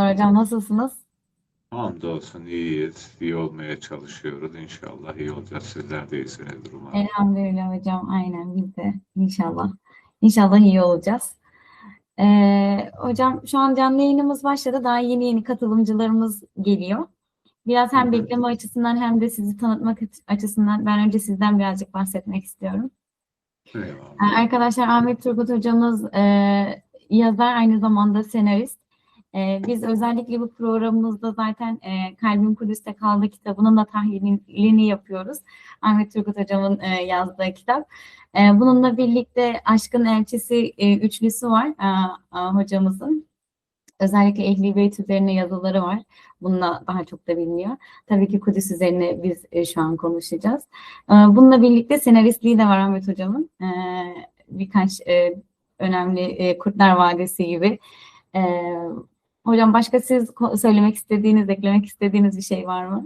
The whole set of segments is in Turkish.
Merhabalar hocam, nasılsınız? Hamdolsun iyiyiz. İyi olmaya çalışıyoruz. İnşallah iyi olacağız. Sizler de iyisinizdir umarım. Elhamdülillah hocam, aynen biz de inşallah. İnşallah iyi olacağız. Hocam şu an canlı yayınımız başladı. Daha yeni yeni katılımcılarımız geliyor. Biraz Hı hem hı. bekleme açısından hem de sizi tanıtmak açısından ben önce sizden birazcık bahsetmek istiyorum. Eyvallah. Arkadaşlar Ahmet Turgut hocamız yazar, aynı zamanda senarist. Biz özellikle bu programımızda zaten Kalbim Kudüs'te Kaldı kitabının da tahlilini yapıyoruz. Ahmet Turgut hocamın yazdığı kitap. Bununla birlikte Aşkın Elçisi üçlüsü var hocamızın. Özellikle Ehl-i Beyt üzerine yazıları var. Bununla daha çok da biliniyor. Tabii ki Kudüs üzerine biz şu an konuşacağız. Bununla birlikte senaristliği de var Ahmet hocamın. Birkaç önemli Kurtlar Vadisi gibi. E, Hocam başka siz söylemek istediğiniz, eklemek istediğiniz bir şey var mı?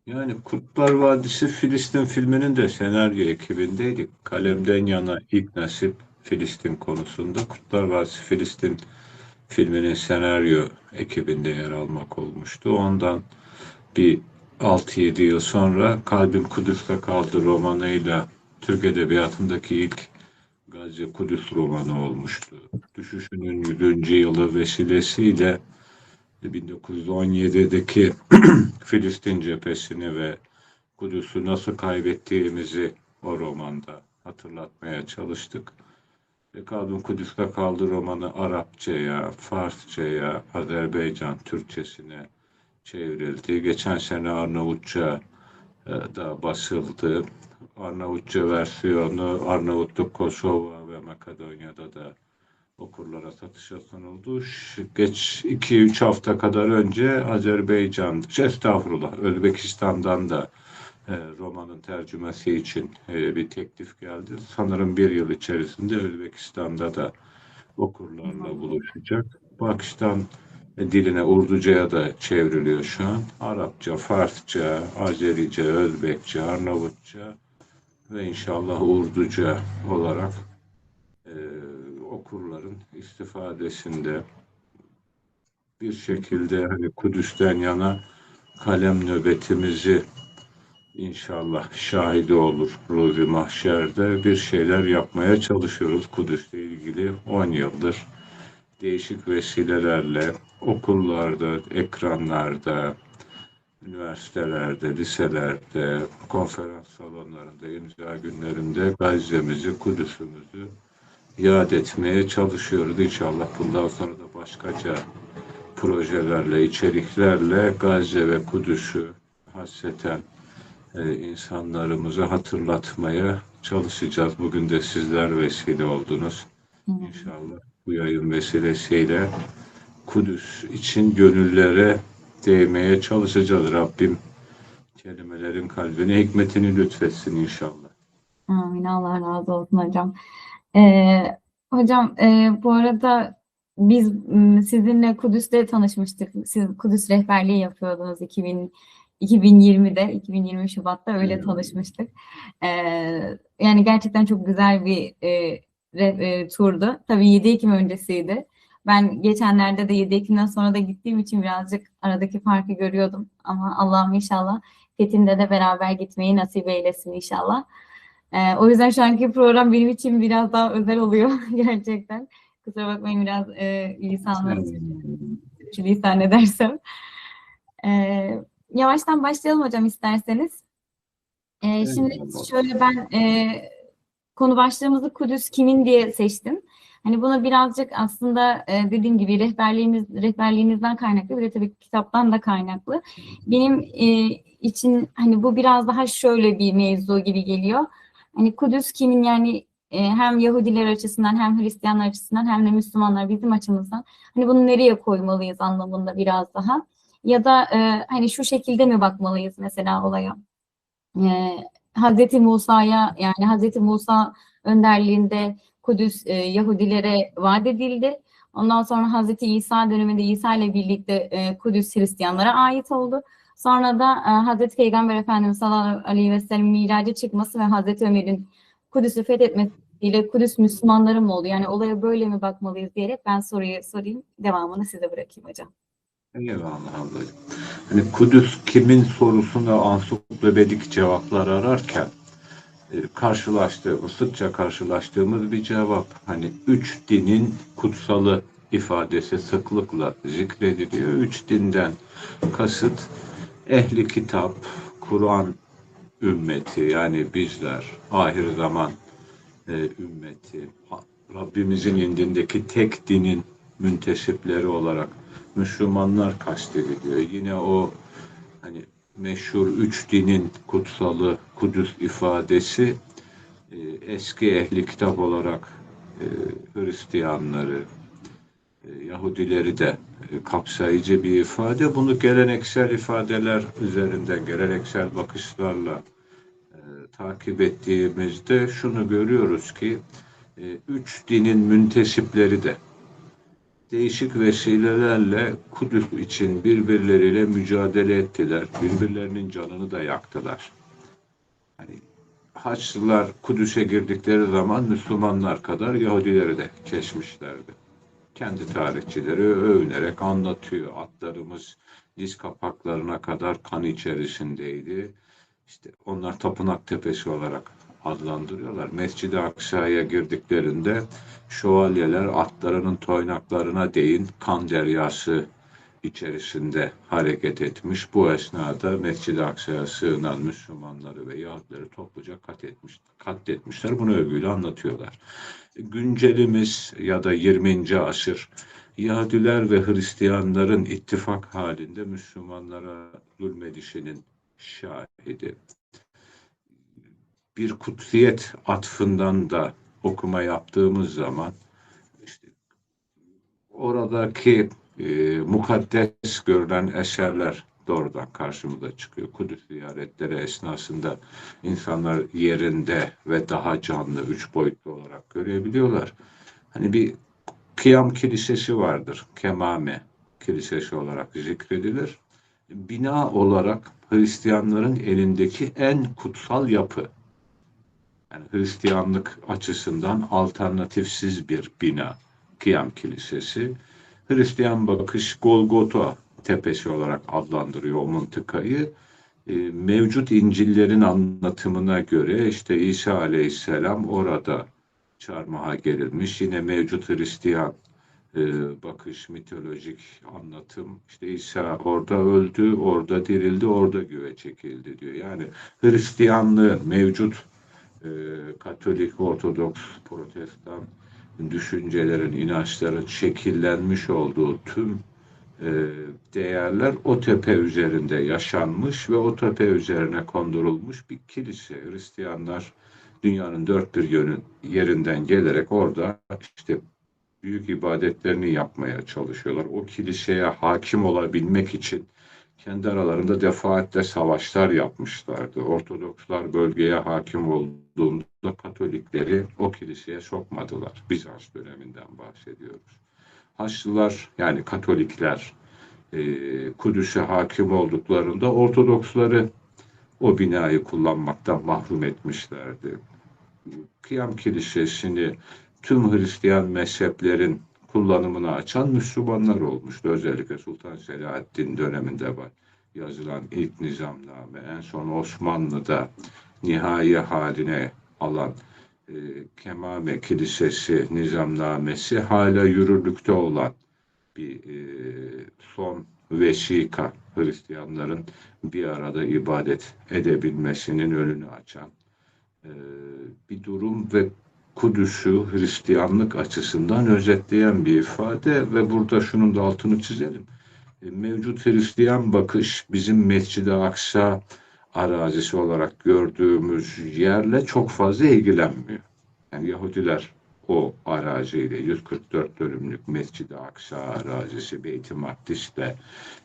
Yani Kurtlar Vadisi Filistin filminin de senaryo ekibindeydik. Kalemden yana ilk nasip Filistin konusunda. Kurtlar Vadisi Filistin filminin senaryo ekibinde yer almak olmuştu. Ondan bir 6-7 yıl sonra Kalbim Kudüs'te Kaldı romanıyla Türk Edebiyatı'ndaki ilk Gazze Kudüs romanı olmuştu. Düşüşünün 100. yılı vesilesiyle 1917'deki Filistin cephesini ve Kudüs'ü nasıl kaybettiğimizi o romanda hatırlatmaya çalıştık. Ve Kalbim Kudüs'te Kaldı romanı Arapçaya, Farsçaya, Azerbaycan Türkçesine çevrildi. Geçen sene Arnavutça da basıldı. Arnavutça versiyonu Arnavutluk, Kosova ve Makedonya'da da okurlara satışa sunuldu. Geç 2-3 hafta kadar önce Azerbaycan, estağfurullah, Özbekistan'dan da romanın tercümesi için bir teklif geldi. Sanırım bir yıl içerisinde Özbekistan'da da okurlarla buluşacak. Pakistan diline Urduca'ya da çevriliyor şu an. Arapça, Farsça, Azerice, Özbekçe, Arnavutça ve inşallah Urduca olarak e, okurların istifadesinde bir şekilde hani Kudüs'ten yana kalem nöbetimizi inşallah şahidi olur Ruzi Mahşer'de bir şeyler yapmaya çalışıyoruz Kudüs'le ilgili 10 yıldır. Değişik vesilelerle okullarda, ekranlarda, üniversitelerde, liselerde, konferans salonlarında, imza günlerinde Gazze'mizi, Kudüs'ümüzü yad etmeye çalışıyoruz. İnşallah bundan sonra da başkaca projelerle, içeriklerle Gazze ve Kudüs'ü hasreten insanlarımıza hatırlatmaya çalışacağız. Bugün de sizler vesile oldunuz. İnşallah bu yayın vesilesiyle Kudüs için gönüllere değmeye çalışacağız. Rabbim kelimelerin kalbine hikmetini lütfetsin inşallah. Amin. Allah razı olsun hocam. Hocam bu arada biz sizinle Kudüs'te tanışmıştık. Siz Kudüs rehberliği yapıyordunuz 2020'de, 2020 Şubat'ta öyle tanışmıştık. Yani gerçekten çok güzel bir turdu. Tabii 7 Ekim öncesiydi. Ben geçenlerde de 7 Ekim'den sonra da gittiğim için birazcık aradaki farkı görüyordum. Ama Allah'ım inşallah Fethin'de de beraber gitmeyi nasip eylesin inşallah. O yüzden şu anki program benim için biraz daha özel oluyor gerçekten. Kusura bakmayın biraz lisanı lisan edersem. Yavaştan başlayalım hocam isterseniz. Şimdi şöyle ben konu başlığımızı Kudüs kimin diye seçtim. Hani bunu birazcık aslında dediğim gibi rehberliğinizden kaynaklı, bir de tabii kitaptan da kaynaklı. Benim için hani bu biraz daha şöyle bir mevzu gibi geliyor. Hani Kudüs kimin, yani hem Yahudiler açısından hem Hristiyanlar açısından hem de Müslümanlar bizim açımızdan hani bunu nereye koymalıyız anlamında biraz daha. Ya da hani şu şekilde mi bakmalıyız mesela olaya? Hazreti Musa'ya, yani Hazreti Musa önderliğinde Kudüs Yahudilere vaat edildi. Ondan sonra Hazreti İsa döneminde İsa ile birlikte Kudüs Hristiyanlara ait oldu. Sonra da Hazreti Peygamber Efendimiz sallallahu aleyhi ve sellem miraca çıkması ve Hazreti Ömer'in Kudüs'ü ile Kudüs Müslümanları mı oldu? Yani olaya böyle mi bakmalıyız diyerek ben soruyu sorayım. Devamını size bırakayım hocam. Eyvallah ablacığım. Hani Kudüs kimin sorusuna ansiklopedik cevaplar ararken sıkça karşılaştığımız bir cevap. Hani üç dinin kutsalı ifadesi sıklıkla zikrediliyor. Üç dinden kasıt ehli kitap, Kur'an ümmeti yani bizler, ahir zaman ümmeti, Rabbimizin indindeki tek dinin müntesipleri olarak Müslümanlar kastediliyor. Yine o hani meşhur üç dinin kutsalı Kudüs ifadesi eski ehli kitap olarak e, Hristiyanları, Yahudileri de kapsayıcı bir ifade. Bunu geleneksel ifadeler üzerinden, geleneksel bakışlarla takip ettiğimizde şunu görüyoruz ki üç dinin müntesipleri de değişik vesilelerle Kudüs için birbirleriyle mücadele ettiler. Birbirlerinin canını da yaktılar. Hani Haçlılar Kudüs'e girdikleri zaman Müslümanlar kadar Yahudileri de kesmişlerdi. Kendi tarihçileri övünerek anlatıyor. Atlarımız diz kapaklarına kadar kan içerisindeydi. İşte onlar Tapınak Tepesi olarak adlandırıyorlar. Mescid-i Aksa'ya girdiklerinde şövalyeler atlarının toynaklarına değin kan deryası içerisinde hareket etmiş. Bu esnada Mescid-i Aksa'ya sığınan Müslümanları ve Yahudileri topluca katletmişler. Bunu övgüyle anlatıyorlar. Güncelimiz ya da 20. asır Yahudiler ve Hristiyanların ittifak halinde Müslümanlara zulmedişinin şahidi. Bir kutsiyet atfından da okuma yaptığımız zaman işte oradaki mukaddes görülen eserler doğrudan karşımıza çıkıyor. Kudüs ziyaretleri esnasında insanlar yerinde ve daha canlı, üç boyutlu olarak görebiliyorlar. Hani bir Kıyam Kilisesi vardır. Kemame Kilisesi olarak zikredilir. Bina olarak Hristiyanların elindeki en kutsal yapı. Yani Hristiyanlık açısından alternatifsiz bir bina. Kıyam Kilisesi. Hristiyan bakış Golgota Tepesi olarak adlandırıyor o mıntıkayı. Mevcut İncil'lerin anlatımına göre işte İsa Aleyhisselam orada çarmıha gerilmiş. Yine mevcut Hristiyan bakış, mitolojik anlatım işte İsa orada öldü, orada dirildi, orada göğe çekildi diyor. Yani Hristiyanlığın mevcut Katolik, Ortodoks, Protestan düşüncelerin, inançların şekillenmiş olduğu tüm değerler o tepe üzerinde yaşanmış ve o tepe üzerine kondurulmuş bir kilise. Hristiyanlar dünyanın dört bir yerinden gelerek orada işte büyük ibadetlerini yapmaya çalışıyorlar. O kiliseye hakim olabilmek için kendi aralarında defaatle savaşlar yapmışlardı. Ortodokslar bölgeye hakim olduğunda Katolikleri o kiliseye sokmadılar. Bizans döneminden bahsediyoruz. Haçlılar yani Katolikler Kudüs'e hakim olduklarında Ortodoksları o binayı kullanmaktan mahrum etmişlerdi. Kıyam Kilisesi'ni tüm Hristiyan mezheplerin kullanımına açan Müslümanlar olmuştu. Özellikle Sultan Selahaddin döneminde var yazılan ilk nizamname, en son Osmanlı'da nihai haline alan Kemame Kilisesi nizamnamesi hala yürürlükte olan bir son vesika Hristiyanların bir arada ibadet edebilmesinin önünü açan e, bir durum ve Kudüs'ü Hristiyanlık açısından özetleyen bir ifade ve burada şunun da altını çizelim. Mevcut Hristiyan bakış bizim Mescid-i Aksa arazisi olarak gördüğümüz yerle çok fazla ilgilenmiyor. Yani Yahudiler o araziyle 144 dönümlük Mescid-i Aksa arazisi Beyt-i Makdis'le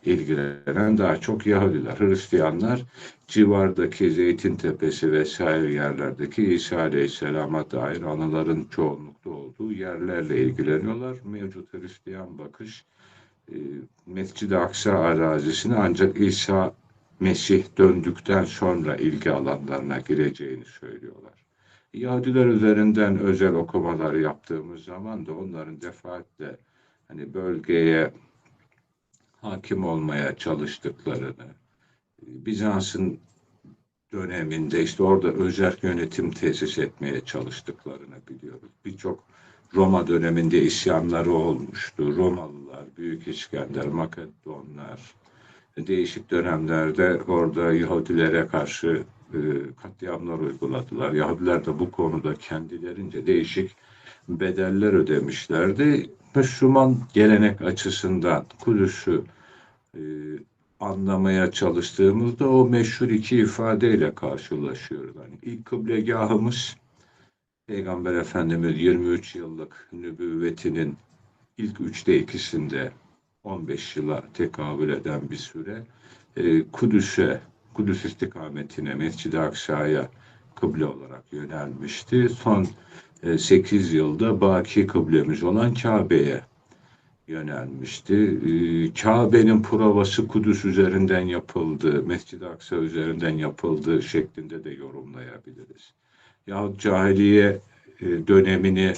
ilgilenen daha çok Yahudiler. Hristiyanlar civardaki Zeytin Tepesi vesaire yerlerdeki İsa Aleyhisselam'a dair anıların çoğunlukta olduğu yerlerle ilgileniyorlar. Mevcut Hristiyan bakış Mescid-i Aksa arazisini ancak İsa Mesih döndükten sonra ilgi alanlarına gireceğini söylüyorlar. Yahudiler üzerinden özel okumalar yaptığımız zaman da onların defaatle hani bölgeye hakim olmaya çalıştıklarını, Bizans'ın döneminde işte orada özerk yönetim tesis etmeye çalıştıklarını biliyoruz. Birçok Roma döneminde isyanları olmuştu. Romalılar, Büyük İskender, Makedonlar değişik dönemlerde orada Yahudilere karşı katliamlar uyguladılar. Yahudiler de bu konuda kendilerince değişik bedeller ödemişlerdi. Müslüman gelenek açısından Kudüs'ü e, anlamaya çalıştığımızda o meşhur iki ifadeyle karşılaşıyoruz. Yani ilk kıblegahımız Peygamber Efendimiz 23 yıllık nübüvvetinin ilk üçte ikisinde 15 yıla tekabül eden bir süre Kudüs'e, Kudüs istikametine, Mescid-i Aksa'ya kıble olarak yönelmişti. Son 8 yılda baki kıblemiz olan Kabe'ye yönelmişti. Kabe'nin provası Kudüs üzerinden yapıldı, Mescid-i Aksa üzerinden yapıldığı şeklinde de yorumlayabiliriz. Yahut cahiliye dönemini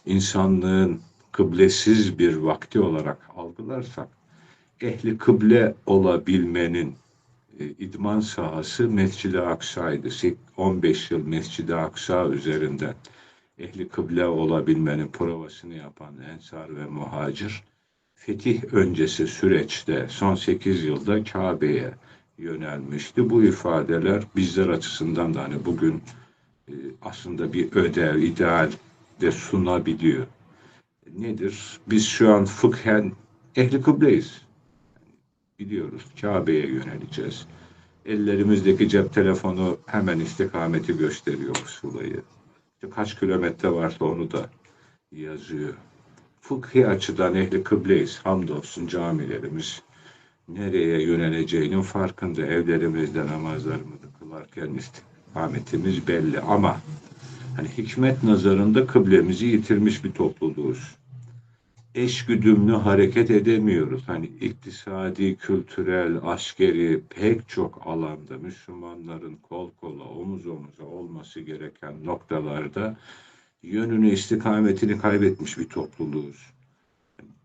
insanlığın kıblesiz bir vakti olarak algılarsak, ehli kıble olabilmenin idman sahası Mescid-i Aksa'ydı. 15 yıl Mescid-i Aksa üzerinden ehli kıble olabilmenin provasını yapan Ensar ve Muhacir, fetih öncesi süreçte son 8 yılda Kabe'ye yönelmişti. Bu ifadeler bizler açısından da hani bugün aslında bir ödev, ideal de sunabiliyor. Nedir? Biz şu an fıkhen ehli kıbleyiz. Biliyoruz Kabe'ye yöneleceğiz. Ellerimizdeki cep telefonu hemen istikameti gösteriyor pusulayı. İşte kaç kilometre varsa onu da yazıyor. Fıkhi açıdan ehli kıbleyiz. Hamdolsun camilerimiz nereye yöneleceğinin farkında. Evlerimizde namazlarımızı kılarken istikametimiz belli ama hani hikmet nazarında kıblemizi yitirmiş bir topluluğuz. Eşgüdümlü hareket edemiyoruz. Hani iktisadi, kültürel, askeri pek çok alanda Müslümanların kol kola, omuz omuza olması gereken noktalarda yönünü, istikametini kaybetmiş bir topluluğuz.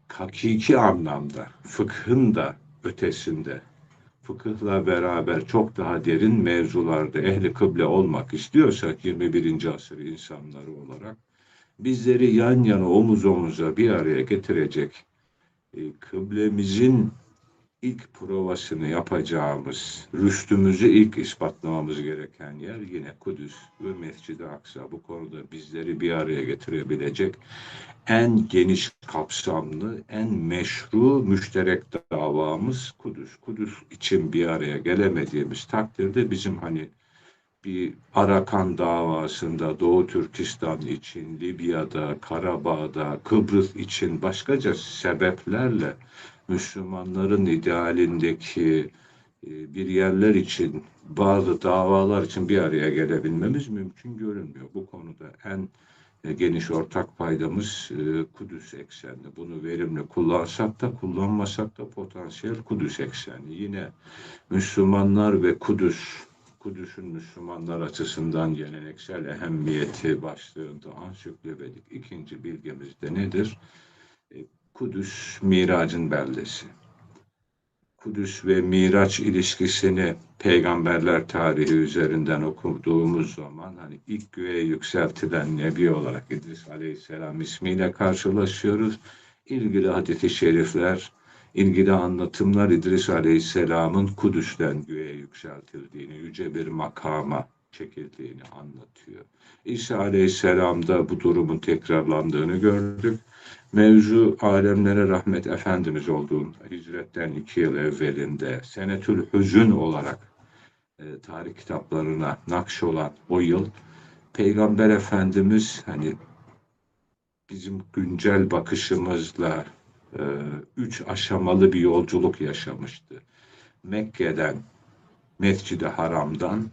Hakiki anlamda, fıkhın da ötesinde, fıkıhla beraber çok daha derin mevzularda ehli kıble olmak istiyorsak 21. asır insanları olarak bizleri yan yana omuz omuza bir araya getirecek kıblemizin ilk provasını yapacağımız, rüştümüzü ilk ispatlamamız gereken yer yine Kudüs ve Mescid-i Aksa. Bu konuda bizleri bir araya getirebilecek en geniş kapsamlı, en meşru müşterek davamız Kudüs. Kudüs için bir araya gelemediğimiz takdirde bizim hani bir Arakan davasında, Doğu Türkistan için, Libya'da, Karabağ'da, Kıbrıs için başkaca sebeplerle Müslümanların idealindeki bir yerler için, bazı davalar için bir araya gelebilmemiz mümkün görünmüyor. Bu konuda en geniş ortak paydamız Kudüs eksenli. Bunu verimli kullansak da kullanmasak da potansiyel Kudüs eksenli. Yine Müslümanlar ve Kudüs'ün Müslümanlar açısından geleneksel ehemmiyeti başlığında ansiklopedic ikinci bilgimiz de nedir? Kudüs miracın beldesi. Kudüs ve Miraç ilişkisini peygamberler tarihi üzerinden okuduğumuz zaman hani ilk göğe yükseltilen nebi olarak İdris Aleyhisselam ismiyle karşılaşıyoruz. İlgili hadis-i şerifler, ilgili anlatımlar İdris Aleyhisselam'ın Kudüs'ten göğe yükseltildiğini, yüce bir makama çekildiğini anlatıyor. İsa Aleyhisselam'da bu durumun tekrarlandığını gördük. Mevzu alemlere rahmet Efendimiz olduğunda hicretten 2 yıl evvelinde Senetül Hüzün olarak tarih kitaplarına nakş olan o yıl Peygamber Efendimiz hani bizim güncel bakışımızla 3 aşamalı bir yolculuk yaşamıştı. Mekke'den Mescid-i Haram'dan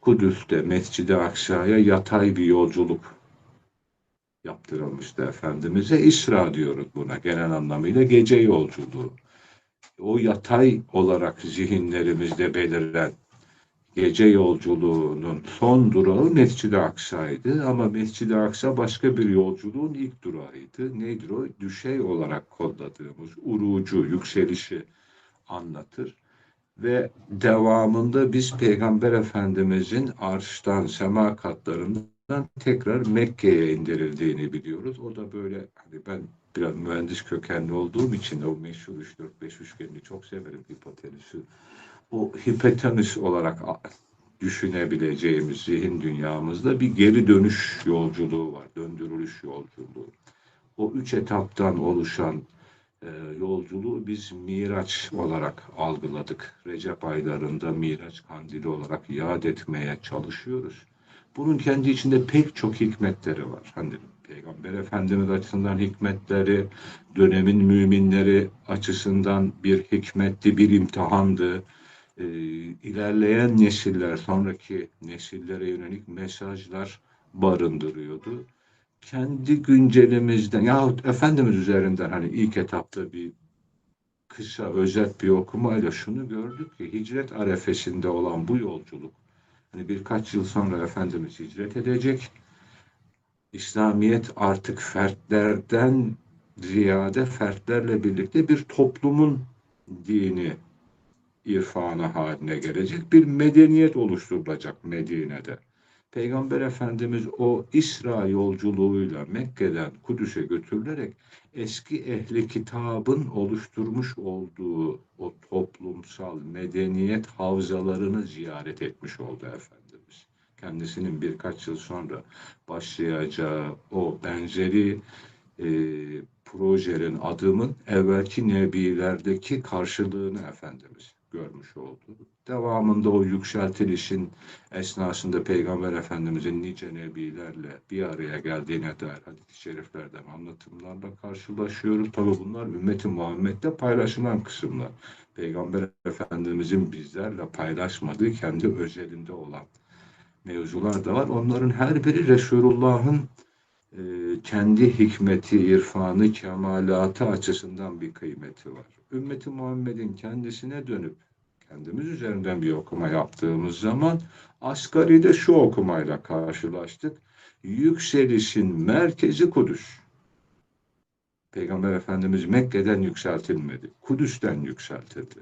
Kudüs'te Mescid-i Aksa'ya yatay bir yolculuk yaptırılmıştı Efendimiz'e. İsra diyoruz buna genel anlamıyla gece yolculuğu. O yatay olarak zihinlerimizde beliren gece yolculuğunun son durağı Mescid-i Aksa'ydı ama Mescid-i Aksa başka bir yolculuğun ilk durağıydı. Nedir o? Düşey olarak kodladığımız urucu, yükselişi anlatır. Ve devamında biz Peygamber Efendimizin arştan, sema katlarından tekrar Mekke'ye indirildiğini biliyoruz. O da böyle, hani ben biraz mühendis kökenli olduğum için o meşhur 3-4-5 üçgenini çok severim, hipotenüsü. O hipotenüs olarak düşünebileceğimiz zihin dünyamızda bir geri dönüş yolculuğu var, döndürülüş yolculuğu. O 3 etaptan oluşan e, yolculuğu biz Miraç olarak algıladık. Recep aylarında Miraç kandili olarak yad etmeye çalışıyoruz. Bunun kendi içinde pek çok hikmetleri var. Hani Peygamber Efendimiz açısından hikmetleri, dönemin müminleri açısından bir hikmetti, bir imtihandı. İlerleyen nesiller, sonraki nesillere yönelik mesajlar barındırıyordu. Kendi güncelimizden yahut Efendimiz üzerinden hani ilk etapta bir kısa özet bir okumayla şunu gördük ki hicret arefesinde olan bu yolculuk, hani birkaç yıl sonra Efendimiz hicret edecek. İslamiyet artık fertlerden ziyade fertlerle birlikte bir toplumun dini, irfanı haline gelecek bir medeniyet oluşturulacak Medine'de. Peygamber Efendimiz o İsra yolculuğuyla Mekke'den Kudüs'e götürülerek eski ehli kitabın oluşturmuş olduğu o toplumsal medeniyet havzalarını ziyaret etmiş oldu Efendimiz. Kendisinin birkaç yıl sonra başlayacağı o benzeri e, projenin, adımın evvelki nebilerdeki karşılığını Efendimiz görmüş oldu. Devamında o yükseltilişin esnasında Peygamber Efendimizin nice nebilerle bir araya geldiğine dair hadis-i şeriflerden anlatımlarla karşılaşıyoruz. Tabi bunlar ümmeti Muhammed'de paylaşılan kısımlar. Peygamber Efendimizin bizlerle paylaşmadığı kendi özelinde olan mevzular da var. Onların her biri Resulullah'ın kendi hikmeti, irfanı, kemalatı açısından bir kıymeti var. Ümmeti Muhammed'in kendisine dönüp kendimiz üzerinden bir okuma yaptığımız zaman asgaride şu okumayla karşılaştık. Yükselişin merkezi Kudüs. Peygamber Efendimiz Mekke'den yükseltilmedi. Kudüs'ten yükseltildi.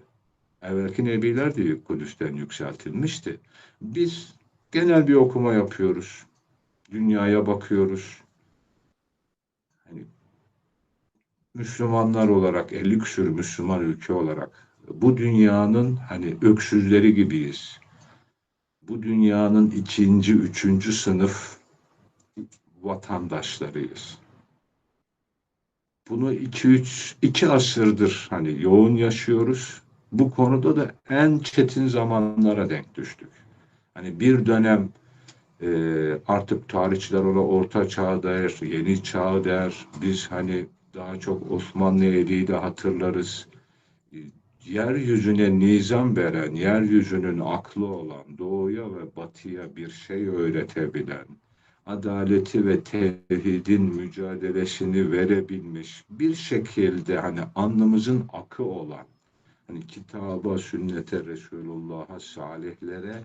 Evvelki nebiler de Kudüs'ten yükseltilmişti. Biz genel bir okuma yapıyoruz. Dünyaya bakıyoruz. Hani Müslümanlar olarak 50 küsur Müslüman ülke olarak bu dünyanın hani öksüzleri gibiyiz. Bu dünyanın ikinci, üçüncü sınıf vatandaşlarıyız. Bunu iki asırdır hani yoğun yaşıyoruz. Bu konuda da en çetin zamanlara denk düştük. Hani bir dönem artık tarihçiler ona orta çağ der, yeni çağ der. Biz hani daha çok Osmanlı eliyle de hatırlarız. Yeryüzüne nizam veren, yeryüzünün aklı olan, doğuya ve batıya bir şey öğretebilen, adaleti ve tevhidin mücadelesini verebilmiş, bir şekilde hani alnımızın akı olan, hani kitaba, sünnete, Resulullah'a, salihlere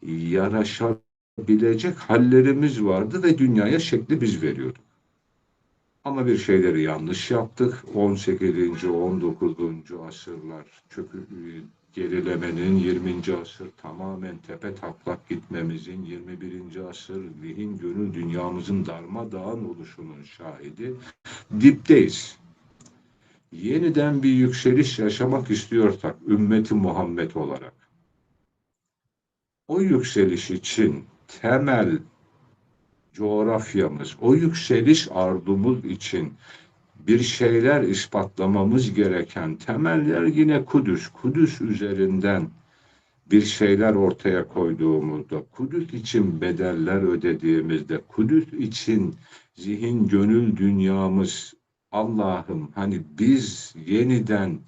yaraşabilecek hallerimiz vardı ve dünyaya şekli biz veriyorduk. Ama bir şeyleri yanlış yaptık. 18. 19. asırlar gerilemenin, 20. asır tamamen tepe taklak gitmemizin, 21. asır zihin gönül dünyamızın darmadağın oluşunun şahidi. Dipteyiz. Yeniden bir yükseliş yaşamak istiyorsak ümmeti Muhammed olarak o yükseliş için temel coğrafyamız, o yükseliş arzumuz için bir şeyler ispatlamamız gereken temeller yine Kudüs. Kudüs üzerinden bir şeyler ortaya koyduğumuzda, Kudüs için bedeller ödediğimizde, Kudüs için zihin, gönül dünyamız, Allah'ım hani biz yeniden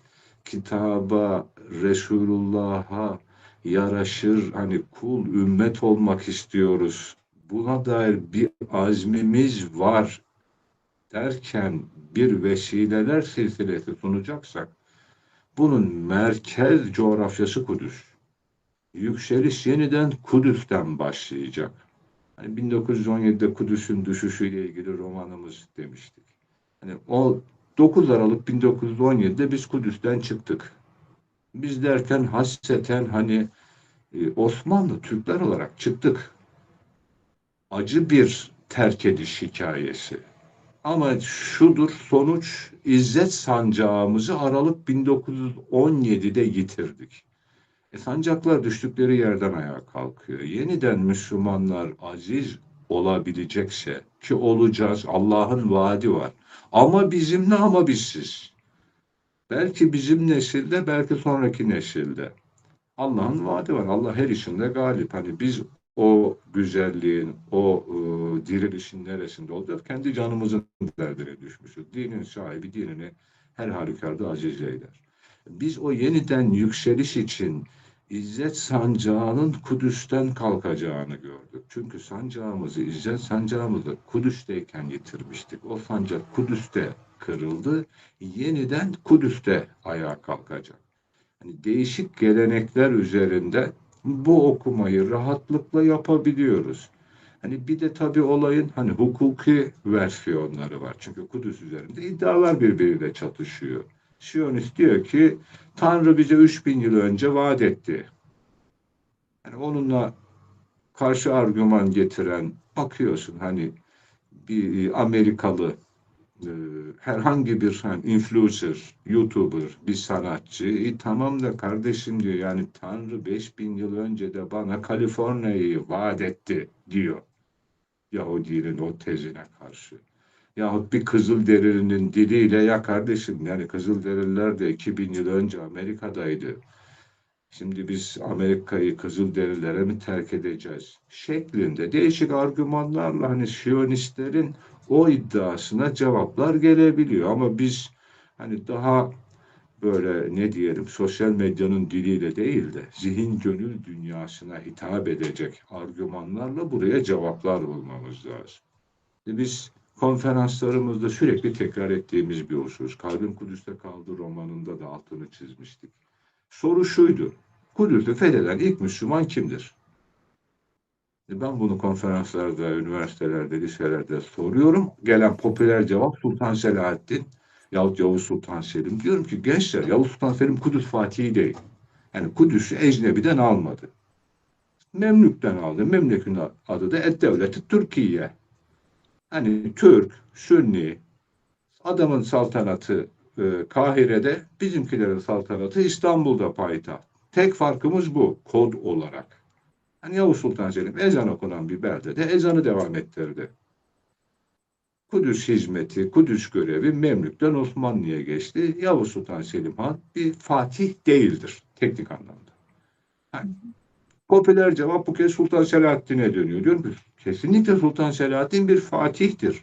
kitaba, Resulullah'a yaraşır hani kul, ümmet olmak istiyoruz. Buna dair bir azmimiz var derken bir vesileler silsilesi sunacaksak bunun merkez coğrafyası Kudüs. yükseliş yeniden Kudüs'ten başlayacak. Hani 1917'de Kudüs'ün düşüşüyle ilgili romanımız demiştik. Hani o 9 Aralık 1917'de biz Kudüs'ten çıktık. Biz derken hasreten hani Osmanlı Türkler olarak çıktık. Acı bir terk ediş hikayesi. Ama şudur sonuç, İzzet sancağımızı Aralık 1917'de yitirdik. Sancaklar düştükleri yerden ayağa kalkıyor. Yeniden Müslümanlar aziz olabilecekse ki olacağız, Allah'ın vaadi var. Ama bizimle ama bizsiz. Belki bizim nesilde, belki sonraki nesilde. Allah'ın vaadi var. Allah her işinde galip. Hani biz o güzelliğin, o dirilişin neresinde olacağız? Kendi canımızın derdine düşmüşüz. Dinin sahibi dinini her halükarda aziz eyler. Biz o yeniden yükseliş için İzzet sancağının Kudüs'ten kalkacağını gördük. Çünkü sancağımızı, İzzet sancağımızı Kudüs'teyken yitirmiştik. O sancak Kudüs'te kırıldı. Yeniden Kudüs'te ayağa kalkacak. Hani değişik gelenekler üzerinde bu okumayı rahatlıkla yapabiliyoruz. Hani bir de tabii olayın hani hukuki versiyonları var. Çünkü Kudüs üzerinde iddialar birbiriyle çatışıyor. Siyonist diyor ki Tanrı bize 3000 yıl önce vaat etti. Yani onunla karşı argüman getiren bakıyorsun hani bir Amerikalı e, herhangi bir hani influencer, YouTuber, bir sanatçı, tamam da kardeşim diyor yani Tanrı 5000 yıl önce de bana Kaliforniya'yı vaat etti diyor Yahudilerin o tezine karşı. Yahut bir Kızılderili'nin diliyle ya kardeşim yani Kızılderililer de 2000 yıl önce Amerika'daydı. Şimdi biz Amerika'yı Kızılderililere mi terk edeceğiz? Şeklinde değişik argümanlarla hani Siyonistlerin o iddiasına cevaplar gelebiliyor. Ama biz hani daha böyle ne diyelim sosyal medyanın diliyle değil de zihin gönül dünyasına hitap edecek argümanlarla buraya cevaplar bulmamız lazım. Biz konferanslarımızda sürekli tekrar ettiğimiz bir husus. Kalbim Kudüs'te kaldı romanında da altını çizmiştik. Soru şuydu. Kudüs'ü fetheden ilk Müslüman kimdir? Ben bunu konferanslarda, üniversitelerde, liselerde soruyorum. Gelen popüler cevap Sultan Selahaddin yahut Yavuz Sultan Selim. Diyorum ki gençler Yavuz Sultan Selim Kudüs Fatihi değil. Yani Kudüs'ü ecnebiden almadı. Memlük'ten aldı. Memlük'ün adı da Et-Devlet-i Türkiye. Hani Türk, Sünni, adamın saltanatı Kahire'de, bizimkilerin saltanatı İstanbul'da payitaht. Tek farkımız bu kod olarak. Hani Yavuz Sultan Selim ezan okunan bir beldede ezanı devam ettirdi. Kudüs hizmeti, Kudüs görevi Memlük'ten Osmanlı'ya geçti. Yavuz Sultan Selim Han bir fatih değildir teknik anlamda. Yani popüler cevap bu kez Sultan Selahaddin'e dönüyor. Diyorum ki kesinlikle Sultan Selahaddin bir fatihtir.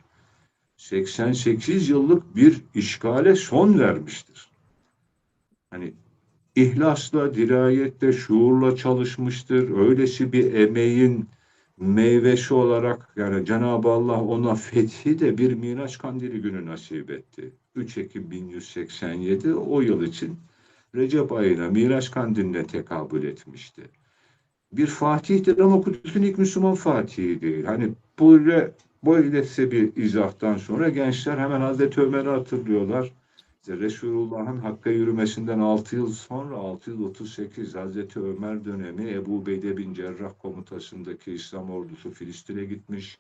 88 yıllık bir işgale son vermiştir. Hani ihlasla, dirayetle, şuurla çalışmıştır. Öylesi bir emeğin meyvesi olarak yani Cenab-ı Allah ona fethi de bir Miraç Kandili günü nasip etti. 3 Ekim 1187 o yıl için Recep ayına Miraç Kandili'ne tekabül etmişti. Bir fatihtir ama Kudüs'ün ilk Müslüman fatihi değil. Hani böylesi bir izahtan sonra gençler hemen Hazreti Ömer'i hatırlıyorlar. İşte Resulullah'ın Hakk'a yürümesinden 6 yıl sonra 638 Hazreti Ömer dönemi Ebu Ubeyde bin Cerrah komutasındaki İslam ordusu Filistin'e gitmiş.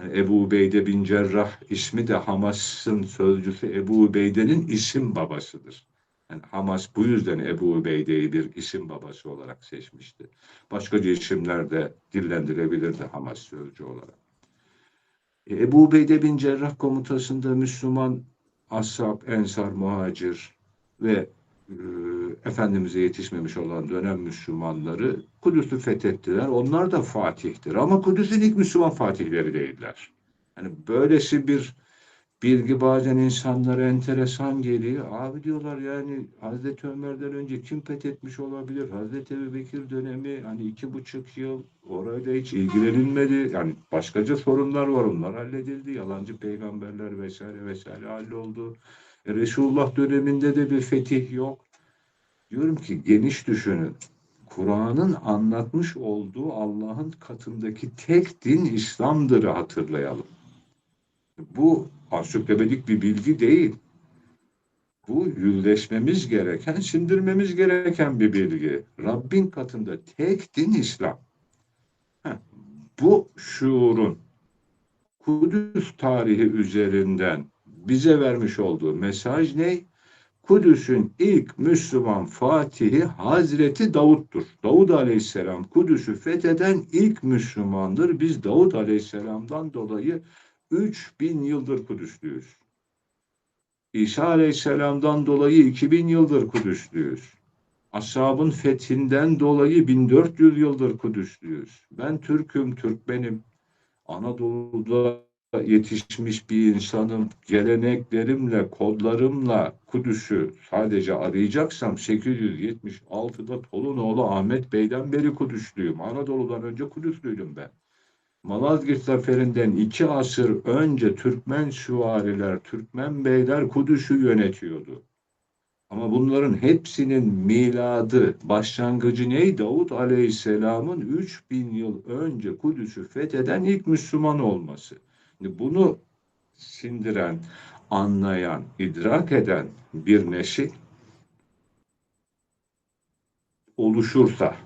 Yani Ebu Ubeyde bin Cerrah ismi de Hamas'ın sözcüsü Ebu Ubeyde'nin isim babasıdır. Yani Hamas bu yüzden Ebu Ubeyde'yi bir isim babası olarak seçmişti. Başka isimler de dillendirebilirdi Hamas sözcüğü olarak. Ebu Ubeyde bin Cerrah komutasında Müslüman ashab, ensar, muhacir ve e, Efendimiz'e yetişmemiş olan dönem Müslümanları Kudüs'ü fethettiler. Onlar da fatihtir ama Kudüs'ün ilk Müslüman fatihleri değiller. Yani böylesi bir bilgi bazen insanlara enteresan geliyor. Abi diyorlar yani Hazreti Ömer'den önce kim fethetmiş olabilir? Hazreti Ebubekir dönemi hani 2,5 yıl orayla hiç ilgilenilmedi. Yani başkaca sorunlar var onlar halledildi. Yalancı peygamberler vesaire vesaire halloldu. Resulullah döneminde de bir fetih yok. Diyorum ki geniş düşünün. Kur'an'ın anlatmış olduğu Allah'ın katındaki tek din İslam'dır hatırlayalım. Bu ansiklopedik bir bilgi değil. Bu yüzleşmemiz gereken, sindirmemiz gereken bir bilgi. Rabbin katında tek din İslam. Heh, bu şuurun Kudüs tarihi üzerinden bize vermiş olduğu mesaj ne? Kudüs'ün ilk Müslüman fatihi Hazreti Davud'dur. Davud Aleyhisselam Kudüs'ü fetheden ilk Müslümandır. Biz Davud Aleyhisselam'dan dolayı 3000 yıldır Kudüslüyüz. İsa Aleyhisselam'dan dolayı 2000 yıldır Kudüslüyüz. Ashabın fethinden dolayı 1400 yıldır Kudüslüyüz. Ben Türk'üm, Türkmenim. Anadolu'da yetişmiş bir insanım. Geleneklerimle, kodlarımla Kudüs'ü sadece arayacaksam 876'da Tolunoğlu Ahmet Bey'den beri Kudüslüyüm. Anadolu'dan önce Kudüslüydüm ben. Malazgirt Zaferi'nden 2 asır önce Türkmen süvariler, Türkmen beyler Kudüs'ü yönetiyordu. Ama bunların hepsinin miladı, başlangıcı neydi? Davud Aleyhisselam'ın 3000 yıl önce Kudüs'ü fetheden ilk Müslüman olması. Bunu sindiren, anlayan, idrak eden bir nesil oluşursa,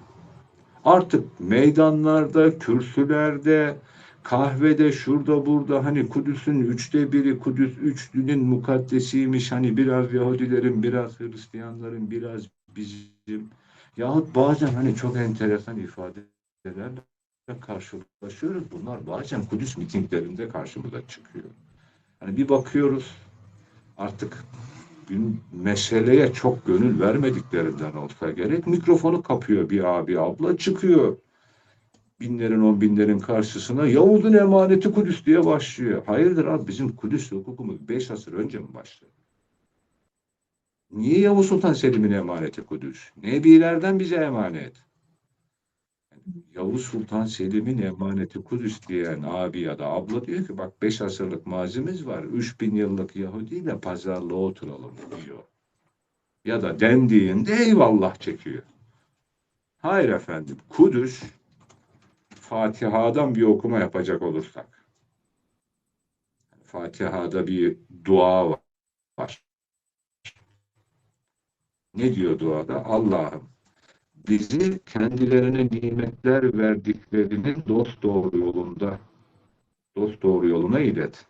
artık meydanlarda, kürsülerde, kahvede, şurada burada hani Kudüs'ün 1/3, Kudüs üçlünün mukaddesiymiş, hani biraz Yahudilerin, biraz Hristiyanların, biraz bizim, yahut bazen hani çok enteresan ifadelerle karşılaşıyoruz. Bunlar bazen Kudüs mitinglerinde karşımıza çıkıyor. Hani bir bakıyoruz artık meseleye çok gönül vermediklerinden olsa gerek, mikrofonu kapıyor bir abi abla, çıkıyor binlerin on binlerin karşısına, Yavuz'un emaneti Kudüs diye başlıyor. Hayırdır abi, bizim Kudüs hukukumuz 5 asır önce mi başladı? Niye Yavuz Sultan Selim'in emaneti Kudüs? Nebilerden bize emanet. Yavuz Sultan Selim'in emaneti Kudüs diyen abi ya da abla diyor ki bak 5 asırlık mazimiz var. 3000 yıllık Yahudiyle pazarlığa oturalım diyor. Ya da dendiğinde eyvallah çekiyor. Hayır efendim, Kudüs, Fatiha'dan bir okuma yapacak olursak, Fatiha'da bir dua var. Ne diyor duada? Allah'ım bizi kendilerine nimetler verdiklerinin dost doğru yoluna ilet.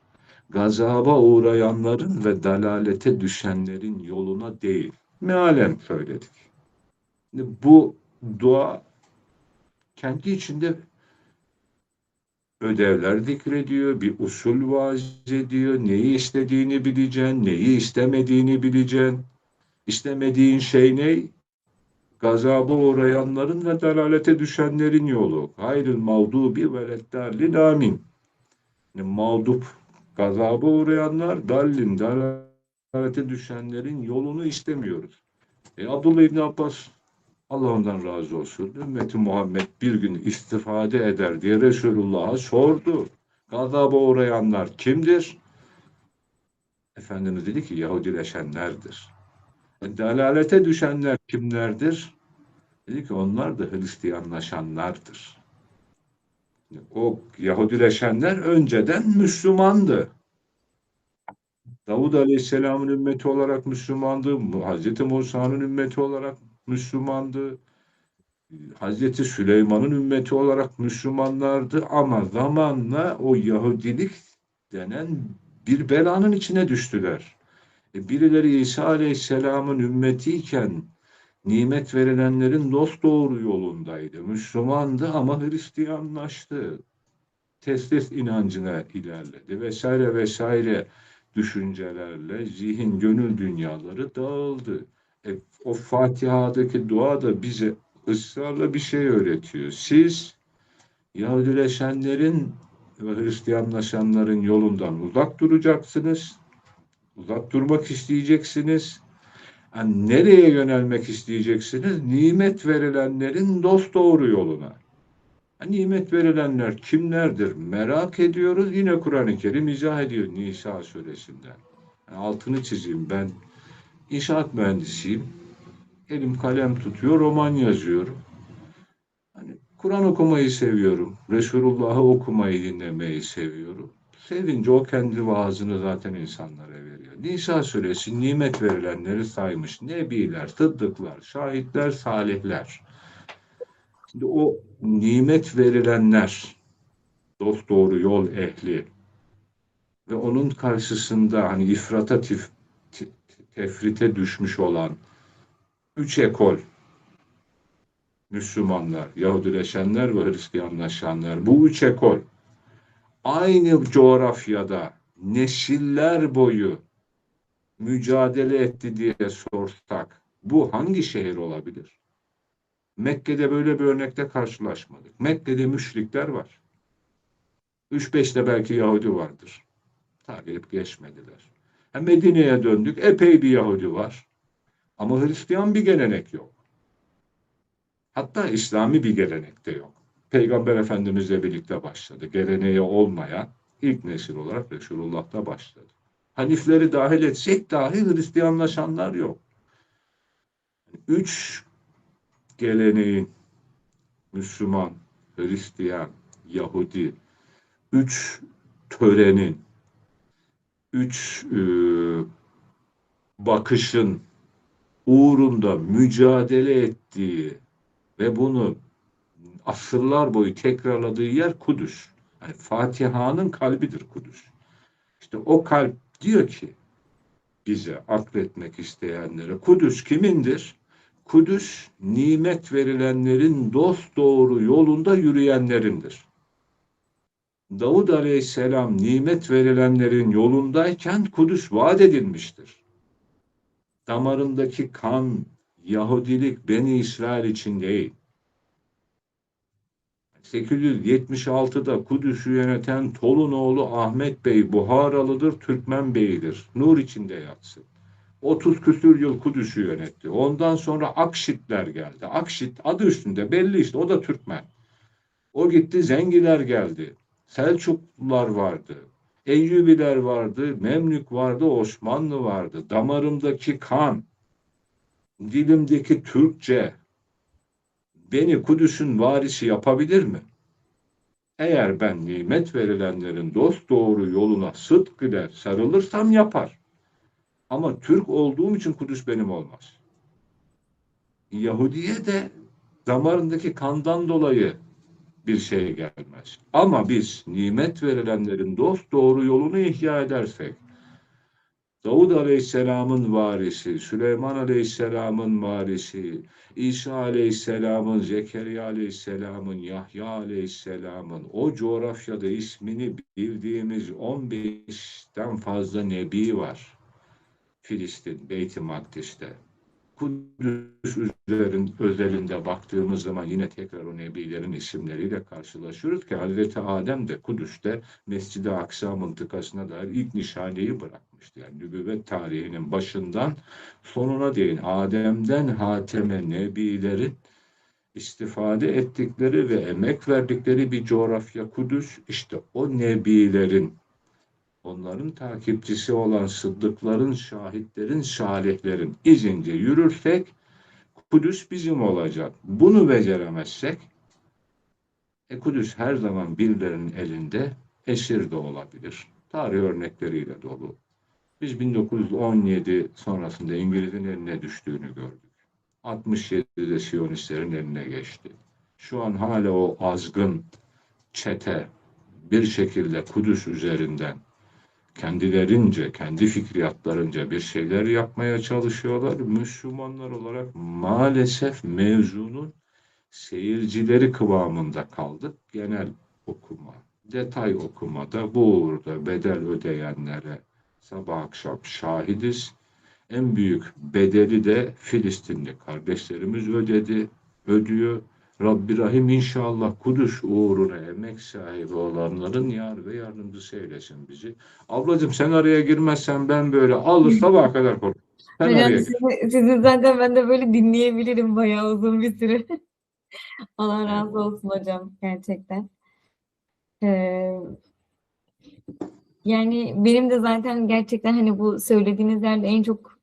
Gazaba uğrayanların ve dalalete düşenlerin yoluna değil. Mealen söyledik. Bu dua kendi içinde ödevler zikrediyor, bir usul vaaz ediyor. Neyi istediğini bileceksin, neyi istemediğini bileceksin. İstemediğin şey ne? Gazaba uğrayanların ve dalalete düşenlerin yolu. Hayrül mağdubi veleddallin amin. Yani mağdup, gazaba uğrayanlar, dallin, dalalete düşenlerin yolunu istemiyoruz. Abdullah İbni Abbas, Allah ondan razı olsun, ümmeti Muhammed bir gün istifade eder diye Resulullah'a sordu. Gazaba uğrayanlar kimdir? Efendimiz dedi ki Yahudileşenlerdir. Dalalete düşenler kimlerdir? Dedi ki onlar da Hristiyanlaşanlardır. O Yahudileşenler önceden Müslümandı. Davud Aleyhisselam'ın ümmeti olarak Müslümandı. Hazreti Musa'nın ümmeti olarak Müslümandı. Hazreti Süleyman'ın ümmeti olarak Müslümanlardı. Ama zamanla o Yahudilik denen bir belanın içine düştüler. Birileri İsa Aleyhisselam'ın ümmetiyken nimet verilenlerin dosdoğru yolundaydı. Müslümandı ama Hristiyanlaştı. Teslis inancına ilerledi vesaire vesaire düşüncelerle zihin, gönül dünyaları dağıldı. O Fatiha'daki dua da bize ısrarla bir şey öğretiyor. Siz Yahudileşenlerin ve Hristiyanlaşanların yolundan uzak duracaksınız. Uzak durmak isteyeceksiniz. Yani nereye yönelmek isteyeceksiniz? Nimet verilenlerin dosdoğru yoluna. Nimet verilenler kimlerdir? Merak ediyoruz. Yine Kur'an-ı Kerim izah ediyor Nisa suresinden. Altını çizeyim, ben inşaat mühendisiyim. Elim kalem tutuyor, roman yazıyorum. Kur'an okumayı seviyorum. Resulullah'ı okumayı, dinlemeyi seviyorum. Sevince o kendi vaazını zaten insanlara veriyor. Nisa suresi nimet verilenleri saymış. Nebiler, sıddıklar, şahitler, salihler. Şimdi o nimet verilenler, dosdoğru yol ehli ve onun karşısında hani ifrata tefrite düşmüş olan üç ekol Müslümanlar, Yahudileşenler ve Hristiyanlaşanlar, bu üç ekol aynı coğrafyada nesiller boyu mücadele etti diye sorsak, bu hangi şehir olabilir? Mekke'de böyle bir örnekte karşılaşmadık. Mekke'de müşrikler var. 3-5 de belki Yahudi vardır. Takip geçmediler. Medine'ye döndük. Epey bir Yahudi var. Ama Hristiyan bir gelenek yok. Hatta İslami bir gelenek de yok. Peygamber Efendimizle birlikte başladı. Geleneği olmayan ilk nesil olarak Resulullah'ta başladı. Hanifleri dahil etsek dahi Hristiyanlaşanlar yok. Üç geleneğin Müslüman, Hristiyan, Yahudi, üç törenin, üç bakışın uğrunda mücadele ettiği ve bunu asırlar boyu tekrarladığı yer Kudüs. Yani Fatiha'nın kalbidir Kudüs. İşte o kalp diyor ki bize akletmek isteyenlere Kudüs kimindir? Kudüs nimet verilenlerin dosdoğru yolunda yürüyenlerindir. Davud Aleyhisselam nimet verilenlerin yolundayken Kudüs vaat edilmiştir. Damarındaki kan Yahudilik Beni İsrail için değil. 876'da Kudüs'ü yöneten Tolunoğlu Ahmet Bey Buharalıdır, Türkmen Bey'idir. Nur içinde yatsın. 30 küsür yıl Kudüs'ü yönetti. Ondan sonra Akşitler geldi. Akşit adı üstünde belli işte, o da Türkmen. O gitti, Zengiler geldi. Selçuklular vardı. Eyyubiler vardı, Memlük vardı, Osmanlı vardı. Damarımdaki kan, dilimdeki Türkçe beni Kudüs'ün varisi yapabilir mi? Eğer ben nimet verilenlerin dosdoğru yoluna sıdk ile sarılırsam yapar. Ama Türk olduğum için Kudüs benim olmaz. Yahudiye de damarındaki kandan dolayı bir şey gelmez. Ama biz nimet verilenlerin dosdoğru yolunu ihya edersek, Davud Aleyhisselam'ın varisi, Süleyman Aleyhisselam'ın varisi, İsa Aleyhisselam'ın, Zekeriya Aleyhisselam'ın, Yahya Aleyhisselam'ın, o coğrafyada ismini bildiğimiz 15'ten fazla nebi var. Filistin, Beyt-i Makdis'te. Kudüs özelinde baktığımız zaman yine tekrar o nebilerin isimleriyle karşılaşıyoruz ki Hazreti Adem de Kudüs'te Mescid-i Aksa mıntıkasına dair ilk nişaneyi bırakmıştı. Yani nübüvvet tarihinin başından sonuna değin Adem'den Hatem'e nebilerin istifade ettikleri ve emek verdikleri bir coğrafya Kudüs. İşte o nebilerin, onların takipçisi olan sıddıkların, şahitlerin, salihlerin izince yürürsek Kudüs bizim olacak. Bunu beceremezsek Kudüs her zaman birilerinin elinde, esir de olabilir. Tarih örnekleriyle dolu. Biz 1917 sonrasında İngiliz'in eline düştüğünü gördük. 67'de Siyonistlerin eline geçti. Şu an hala o azgın çete bir şekilde Kudüs üzerinden kendilerince, kendi fikriyatlarınca bir şeyler yapmaya çalışıyorlar. Müslümanlar olarak maalesef mevzunun seyircileri kıvamında kaldık. Genel okuma, detay okumada bu uğurda bedel ödeyenlere sabah akşam şahidiz. En büyük bedeli de Filistinli kardeşlerimiz ödüyor. Rabbi Rahim inşallah Kudüs uğruna emek sahibi olanların yar ve yardımcısı eylesin bizi. Ablacığım sen araya girmezsen ben böyle alır sabaha kadar konuşurum. Sen Hocam araya gir. sizi zaten ben de böyle dinleyebilirim bayağı uzun bir süre. Allah razı Evet. olsun hocam gerçekten. Ee, Yani benim de zaten gerçekten hani bu söylediğiniz yerde en çok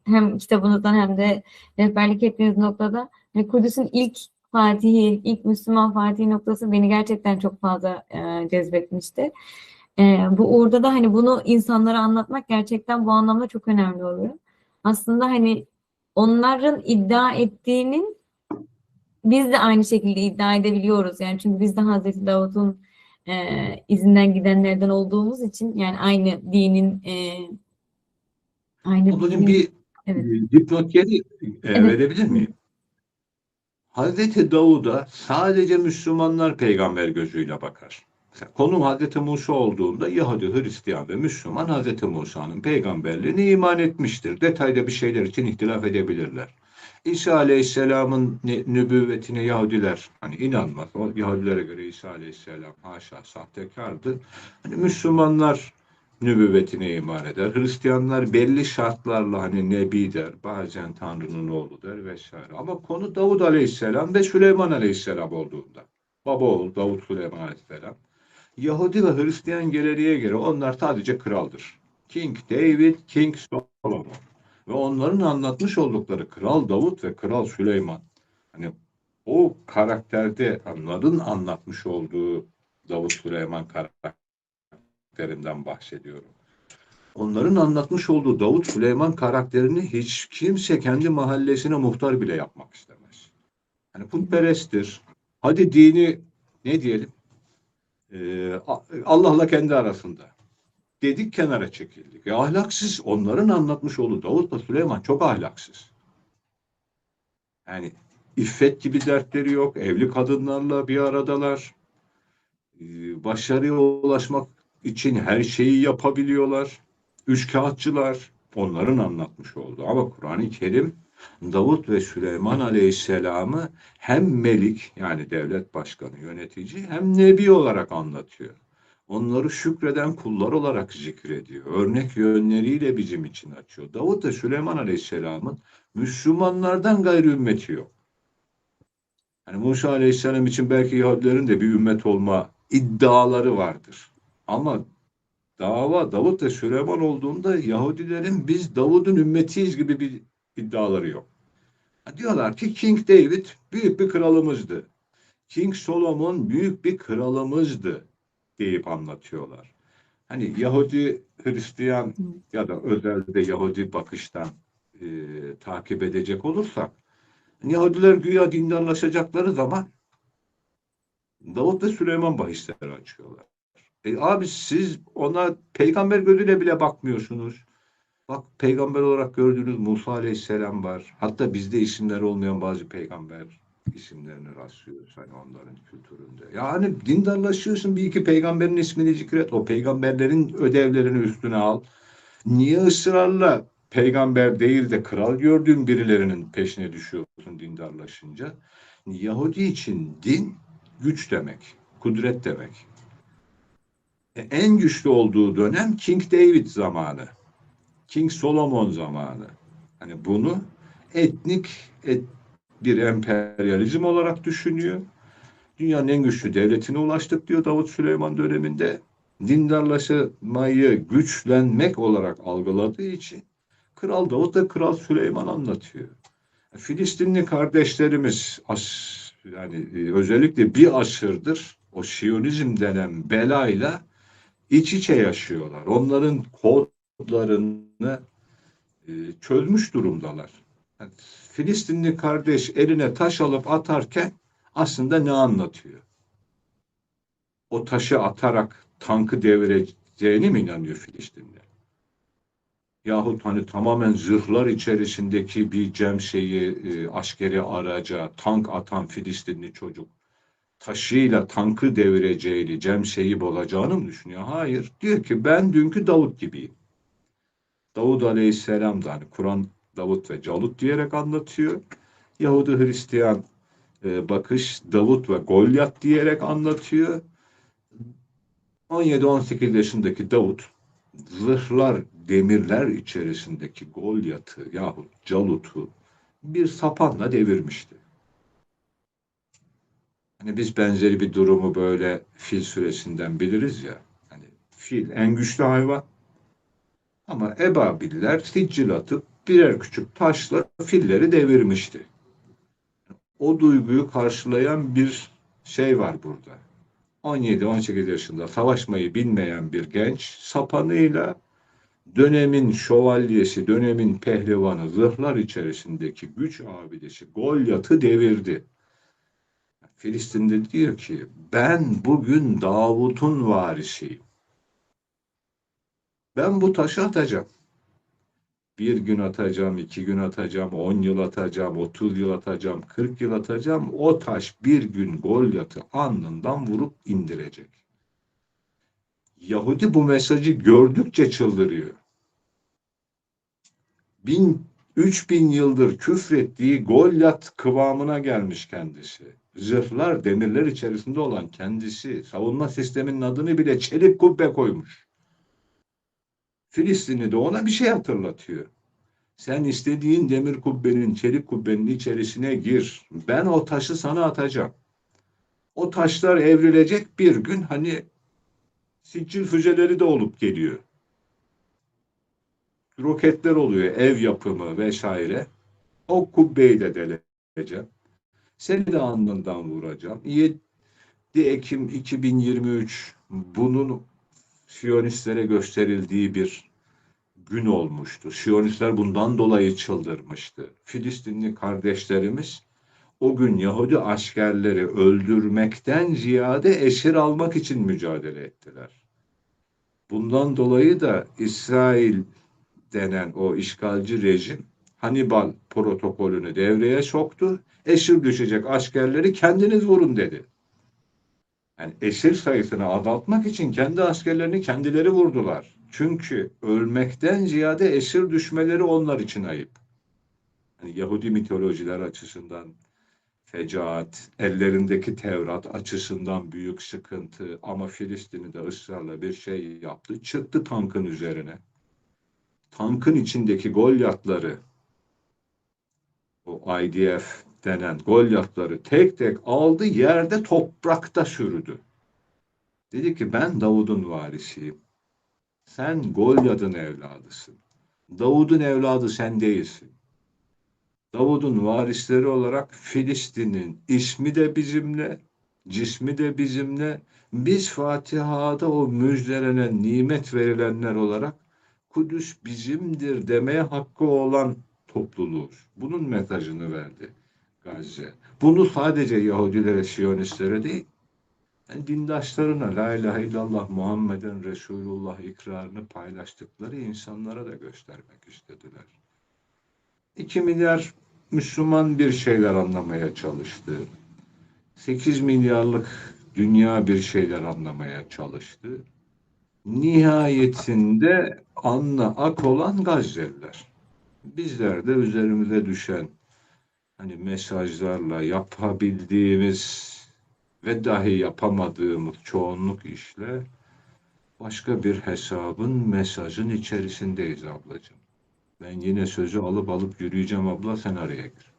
hem kitabınızdan hem de rehberlik ettiğiniz noktada hani Kudüs'ün ilk Fatih'i, ilk Müslüman Fatih noktası beni gerçekten çok fazla cezbetmişti. Bu orada da hani bunu insanlara anlatmak gerçekten bu anlamda çok önemli oluyor. Aslında hani onların iddia ettiğinin biz de aynı şekilde iddia edebiliyoruz. Yani çünkü biz de Hazreti Davut'un izinden gidenlerden olduğumuz için yani aynı Ablacığım dinin bir evet. dipnot geri Evet. verebilir miyim? Hazreti Davud'a sadece Müslümanlar peygamber gözüyle bakar. Mesela konu Hazreti Musa olduğunda Yahudi, Hristiyan ve Müslüman Hazreti Musa'nın peygamberliğine iman etmiştir. Detayda bir şeyler için ihtilaf edebilirler. İsa Aleyhisselam'ın nübüvvetine Yahudiler hani inanmaz. O Yahudilere göre İsa Aleyhisselam haşa sahtekardı. Hani Müslümanlar nübüvvetine iman eder. Hristiyanlar belli şartlarla hani nebi der, bazen Tanrı'nın oğlu der vesaire. Ama konu Davud Aleyhisselam ve Süleyman Aleyhisselam olduğunda. Baba oğul Davud Süleyman Aleyhisselam. Yahudi ve Hristiyan geleneğe göre onlar sadece kraldır. King David, King Solomon. Ve onların anlatmış oldukları Kral Davud ve Kral Süleyman. Hani o karakterde onların anlatmış olduğu Davud Süleyman karakterinden bahsediyorum. Onların anlatmış olduğu Davut Süleyman karakterini hiç kimse kendi mahallesine muhtar bile yapmak istemez. Hani putperesttir. Hadi dini ne diyelim? Allah'la kendi arasında. Dedik kenara çekildik. Ahlaksız. Onların anlatmış olduğu Davut'la Süleyman çok ahlaksız. Yani iffet gibi dertleri yok. Evli kadınlarla bir aradalar. Başarıya ulaşmak için her şeyi yapabiliyorlar. Üçkağıtçılar onların anlatmış olduğu. Ama Kur'an-ı Kerim Davut ve Süleyman Aleyhisselam'ı hem melik yani devlet başkanı, yönetici hem nebi olarak anlatıyor. Onları şükreden kullar olarak zikrediyor. Örnek yönleriyle bizim için açıyor. Davut ve Süleyman Aleyhisselam'ın Müslümanlardan gayrı ümmeti yok. Yani Musa Aleyhisselam için belki Yahudilerin de bir ümmet olma iddiaları vardır. Ama dava Davut ve Süleyman olduğunda Yahudilerin biz Davud'un ümmetiyiz gibi bir iddiaları yok. Diyorlar ki King David büyük bir kralımızdı. King Solomon büyük bir kralımızdı deyip anlatıyorlar. Hani Yahudi, Hristiyan ya da özelde Yahudi bakıştan takip edecek olursak Yahudiler güya dindarlaşacakları zaman Davut ve Süleyman bahisleri açıyorlar. Abi siz ona peygamber gözüyle bile bakmıyorsunuz. Bak peygamber olarak gördüğünüz Musa Aleyhisselam var. Hatta bizde isimleri olmayan bazı peygamber isimlerini rastlıyoruz hani onların kültüründe. Yani dindarlaşıyorsun bir iki peygamberin ismini zikret. O peygamberlerin ödevlerini üstüne al. Niye ısrarla peygamber değil de kral gördüğün birilerinin peşine düşüyorsun dindarlaşınca? Yahudi için din güç demek, kudret demek. En güçlü olduğu dönem King David zamanı, King Solomon zamanı. Hani bunu etnik bir emperyalizm olarak düşünüyor. Dünyanın en güçlü devletine ulaştık diyor Davut Süleyman döneminde. Dindarlaşmayı güçlenmek olarak algıladığı için Kral Davut ve Kral Süleyman anlatıyor. Filistinli kardeşlerimiz yani özellikle bir asırdır o Siyonizm denen belayla iç içe yaşıyorlar. Onların kodlarını çözmüş durumdalar. Yani Filistinli kardeş eline taş alıp atarken aslında ne anlatıyor? O taşı atarak tankı devireceğine mi inanıyor Filistinli? Yahut hani tamamen zırhlar içerisindeki bir askeri araca tank atan Filistinli çocuk taşıyla tankı devireceğini, cemşeyi olacağını mı düşünüyor? Hayır. Diyor ki ben dünkü Davut gibiyim. Davud Aleyhisselam da hani Kur'an Davut ve Calut diyerek anlatıyor. Yahudi Hristiyan bakış Davut ve Golyat diyerek anlatıyor. 17-18 yaşındaki Davut zırhlar, demirler içerisindeki Golyat'ı yahut Calut'u bir sapanla devirmişti. Hani biz benzeri bir durumu böyle Fil suresinden biliriz ya. Hani fil en güçlü hayvan ama Ebabiller siccil atıp birer küçük taşla filleri devirmişti. O duyguyu karşılayan bir şey var burada. 17-18 yaşında savaşmayı bilmeyen bir genç sapanıyla dönemin şövalyesi, dönemin pehlivanı, zırhlar içerisindeki güç abidesi Golyat'ı devirdi. Filistin'de diyor ki ben bugün Davut'un varisiyim. Ben bu taşı atacağım. Bir gün atacağım, 2 gün atacağım, 10 yıl atacağım, 30 yıl atacağım, 40 yıl atacağım. O taş bir gün Golyat'ı alnından vurup indirecek. Yahudi bu mesajı gördükçe çıldırıyor. 3000 yıldır küfrettiği Golyat kıvamına gelmiş kendisi. Zırhlar, demirler içerisinde olan kendisi, savunma sisteminin adını bile çelik kubbe koymuş. Filistin'i de ona bir şey hatırlatıyor. Sen istediğin demir kubbenin, çelik kubbenin içerisine gir. Ben o taşı sana atacağım. O taşlar evrilecek bir gün, hani Sicil füzeleri de olup geliyor. Roketler oluyor, ev yapımı vesaire. O kubbeyi de deleceğim. Seni de alnından vuracağım. 7 Ekim 2023 bunun Siyonistlere gösterildiği bir gün olmuştu. Siyonistler bundan dolayı çıldırmıştı. Filistinli kardeşlerimiz o gün Yahudi askerleri öldürmekten ziyade esir almak için mücadele ettiler. Bundan dolayı da İsrail denen o işgalci rejim Hannibal protokolünü devreye soktu. Esir düşecek askerleri kendiniz vurun dedi. Yani esir sayısını azaltmak için kendi askerlerini kendileri vurdular. Çünkü ölmekten ziyade esir düşmeleri onlar için ayıp. Yani Yahudi mitolojiler açısından fecaat, ellerindeki Tevrat açısından büyük sıkıntı, ama Filistin'i de ısrarla bir şey yaptı. Çıktı tankın üzerine. Tankın içindeki Golyatları, o IDF denen Golyatları tek tek aldı, yerde toprakta sürdü. Dedi ki ben Davud'un varisiyim. Sen Golyat'ın evladısın. Davud'un evladı sen değilsin. Davud'un varisleri olarak Filistin'in ismi de bizimle, cismi de bizimle. Biz Fatiha'da o müjdelenen, nimet verilenler olarak Kudüs bizimdir demeye hakkı olan topluluğuz. Bunun mesajını verdi Gazze. Bunu sadece Yahudilere, Siyonistlere değil, yani dindaşlarına La ilahe illallah Muhammeden Resulullah ikrarını paylaştıkları insanlara da göstermek istediler. 2 milyar Müslüman bir şeyler anlamaya çalıştı. 8 milyarlık dünya bir şeyler anlamaya çalıştı. Nihayetinde alnı ak olan Gazze'liler. Bizler de üzerimize düşen hani mesajlarla yapabildiğimiz ve dahi yapamadığımız çoğunluk işle başka bir hesabın, mesajın içerisindeyiz ablacığım. Ben yine sözü alıp yürüyeceğim abla, sen araya gir.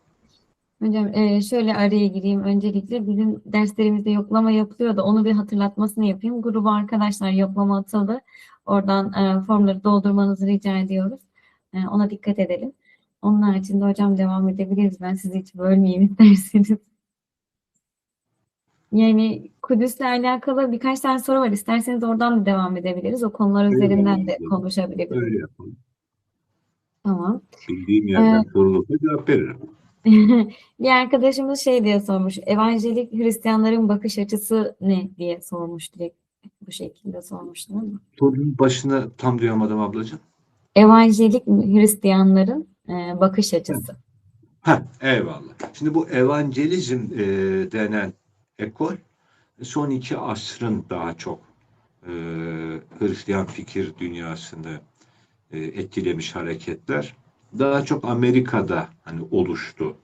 Hocam şöyle araya gireyim. Öncelikle bizim derslerimizde yoklama yapılıyor da onu bir hatırlatmasını yapayım. Gruba arkadaşlar yoklama atıldı. Oradan formları doldurmanızı rica ediyoruz. Ona dikkat edelim. Onun haricinde hocam devam edebiliriz. Ben sizi hiç bölmeyeyim isterseniz. Yani Kudüs'le alakalı birkaç tane soru var. İsterseniz oradan da devam edebiliriz. O konular üzerinden de Eyvallah. konuşabiliriz. Öyle yapalım. Tamam. Bildiğim Ee, yerden sorulursa cevap veririm. Bir arkadaşımız şey diye sormuş. Evangelik Hristiyanların bakış açısı ne diye sormuş, direkt bu şekilde sormuştum ama. Sorunun başını tam duyamadım ablacığım. Evangelik Hristiyanların bakış Evet. açısı. Eyvallah. Şimdi bu evangelizm denen ekol son 2 asrın daha çok e, Hristiyan fikir dünyasını etkilemiş hareketler. Daha çok Amerika'da hani oluştu.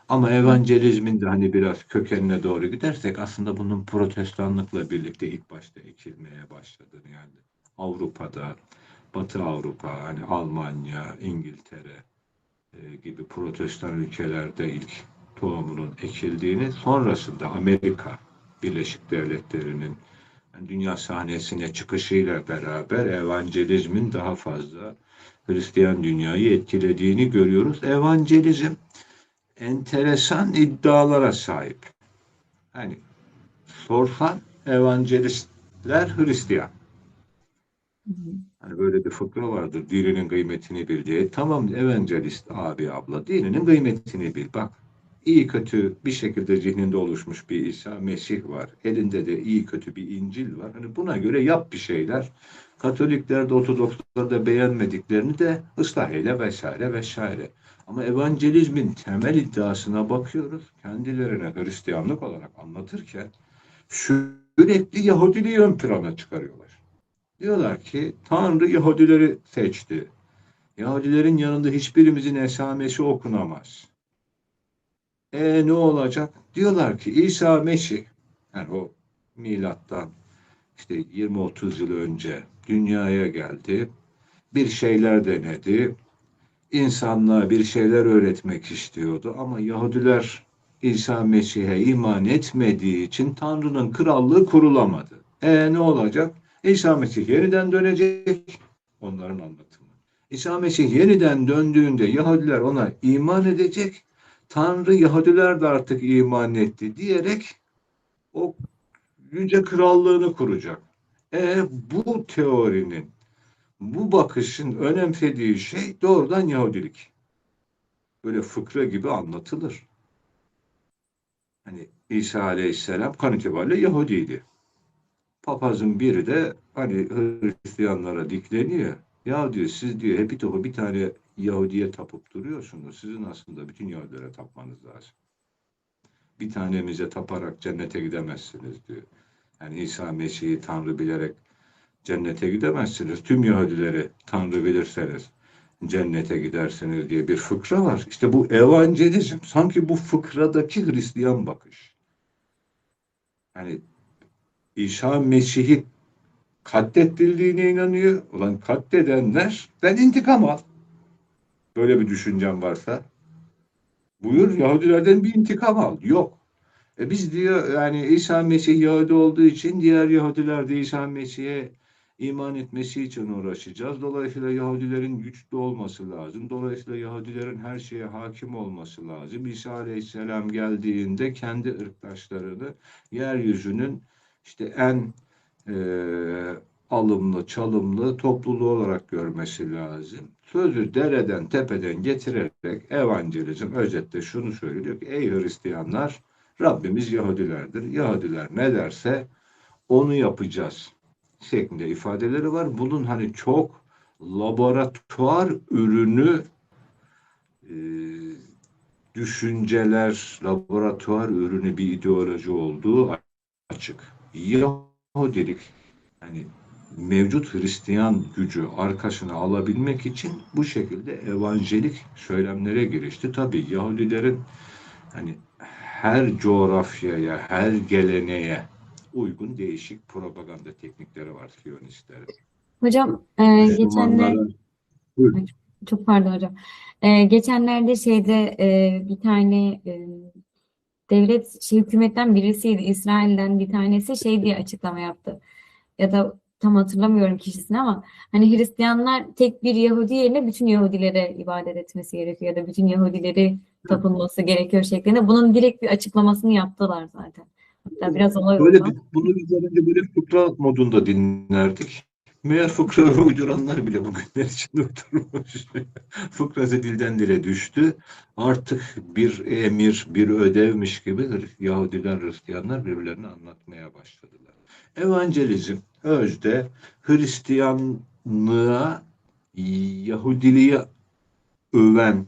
Ama evangelizmin de hani biraz kökenine doğru gidersek aslında bunun protestanlıkla birlikte ilk başta ekilmeye başladığını, yani Avrupa'da, Batı Avrupa, hani Almanya, İngiltere gibi protestan ülkelerde ilk tohumunun ekildiğini, sonrasında Amerika Birleşik Devletleri'nin yani dünya sahnesine çıkışıyla beraber evangelizmin daha fazla Hristiyan dünyayı etkilediğini görüyoruz. Evangelizm enteresan iddialara sahip. Hani sorsan evangelistler Hristiyan. Hı hı. Hani böyle bir fıkra vardır. Dininin kıymetini bil diye. Tamam evangelist abi abla dininin kıymetini bil. Bak iyi kötü bir şekilde zihninde oluşmuş bir İsa Mesih var. Elinde de iyi kötü bir İncil var. Hani buna göre yap bir şeyler. Katolikler de Ortodokslar da beğenmediklerini de ıslah eyle vesaire vesaire. Ama evangelizmin temel iddiasına bakıyoruz. Kendilerine Hristiyanlık olarak anlatırken sürekli Yahudiliği ön plana çıkarıyorlar. Diyorlar ki Tanrı Yahudileri seçti. Yahudilerin yanında hiçbirimizin esamesi okunamaz. Ne olacak? Diyorlar ki İsa Mesih, yani o milattan işte 20-30 yıl önce dünyaya geldi. Bir şeyler denedi. İnsanlığa bir şeyler öğretmek istiyordu. Ama Yahudiler İsa Mesih'e iman etmediği için Tanrı'nın krallığı kurulamadı. Ne olacak? İsa Mesih yeniden dönecek. Onların anlatımı. İsa Mesih yeniden döndüğünde Yahudiler ona iman edecek. Tanrı Yahudiler de artık iman etti diyerek o yüce krallığını kuracak. Bu teorinin, bu bakışın önemsediği şey doğrudan Yahudilik. Böyle fıkra gibi anlatılır. Hani İsa Aleyhisselam kan itibariyle Yahudiydi. Papazın biri de hani Hristiyanlara dikleniyor. Ya diyor siz diyor hepi topu bir tane Yahudiye tapıp duruyorsunuz. Sizin aslında bütün Yahudilere tapmanız lazım. Bir tanemize taparak cennete gidemezsiniz diyor. Yani İsa Mesih'i Tanrı bilerek cennete gidemezsiniz. Tüm Yahudileri Tanrı bilirseniz cennete gidersiniz diye bir fıkra var. İşte bu evangelizm sanki bu fıkradaki Hristiyan bakış. Yani İsa Mesih'i katledildiğine inanıyor. Ulan katledenler ben intikam al. Böyle bir düşüncem varsa buyur Yahudilerden bir intikam al. Yok. Biz diyor yani İsa Mesih Yahudi olduğu için diğer Yahudiler de İsa Mesih'e iman etmesi için uğraşacağız. Dolayısıyla Yahudilerin güçlü olması lazım. Dolayısıyla Yahudilerin her şeye hakim olması lazım. İsa Aleyhisselam geldiğinde kendi ırktaşlarını yeryüzünün işte en e, alımlı, çalımlı topluluğu olarak görmesi lazım. Sözü dereden, tepeden getirerek evangelizm özetle şunu söylüyor ki ey Hristiyanlar Rabbimiz Yahudilerdir. Yahudiler ne derse onu yapacağız şeklinde ifadeleri var. Bunun hani çok laboratuvar ürünü e, düşünceler, laboratuvar ürünü bir ideoloji olduğu açık. Yahudilik yani mevcut Hristiyan gücü arkasına alabilmek için bu şekilde evangelik söylemlere girişti. Tabii Yahudilerin hani her coğrafyaya, her geleneğe uygun değişik propaganda teknikleri var Siyonistlerin. Hocam geçenler Müslümanlara Ay, çok pardon hocam. Geçenlerde bir tane devlet hükümetten birisiydi, İsrail'den bir tanesi diye açıklama yaptı. Ya da tam hatırlamıyorum kişisini ama hani Hristiyanlar tek bir Yahudi yerine bütün Yahudilere ibadet etmesi gerekiyor ya da bütün Yahudileri tapınması gerekiyor şeklinde. Bunun direkt bir açıklamasını yaptılar zaten. Hatta biraz olay böyle oldu. bir, bunu biz önce böyle fıkra modunda dinlerdik. Meğer fıkraları uyduranlar bile bugünler için uydurmuş. Fıkrası dilden dile düştü. Artık bir emir, bir ödevmiş gibi Yahudiler, Hristiyanlar birbirlerini anlatmaya başladılar. Evangelizm özde Hristiyanlığa, Yahudiliği öven,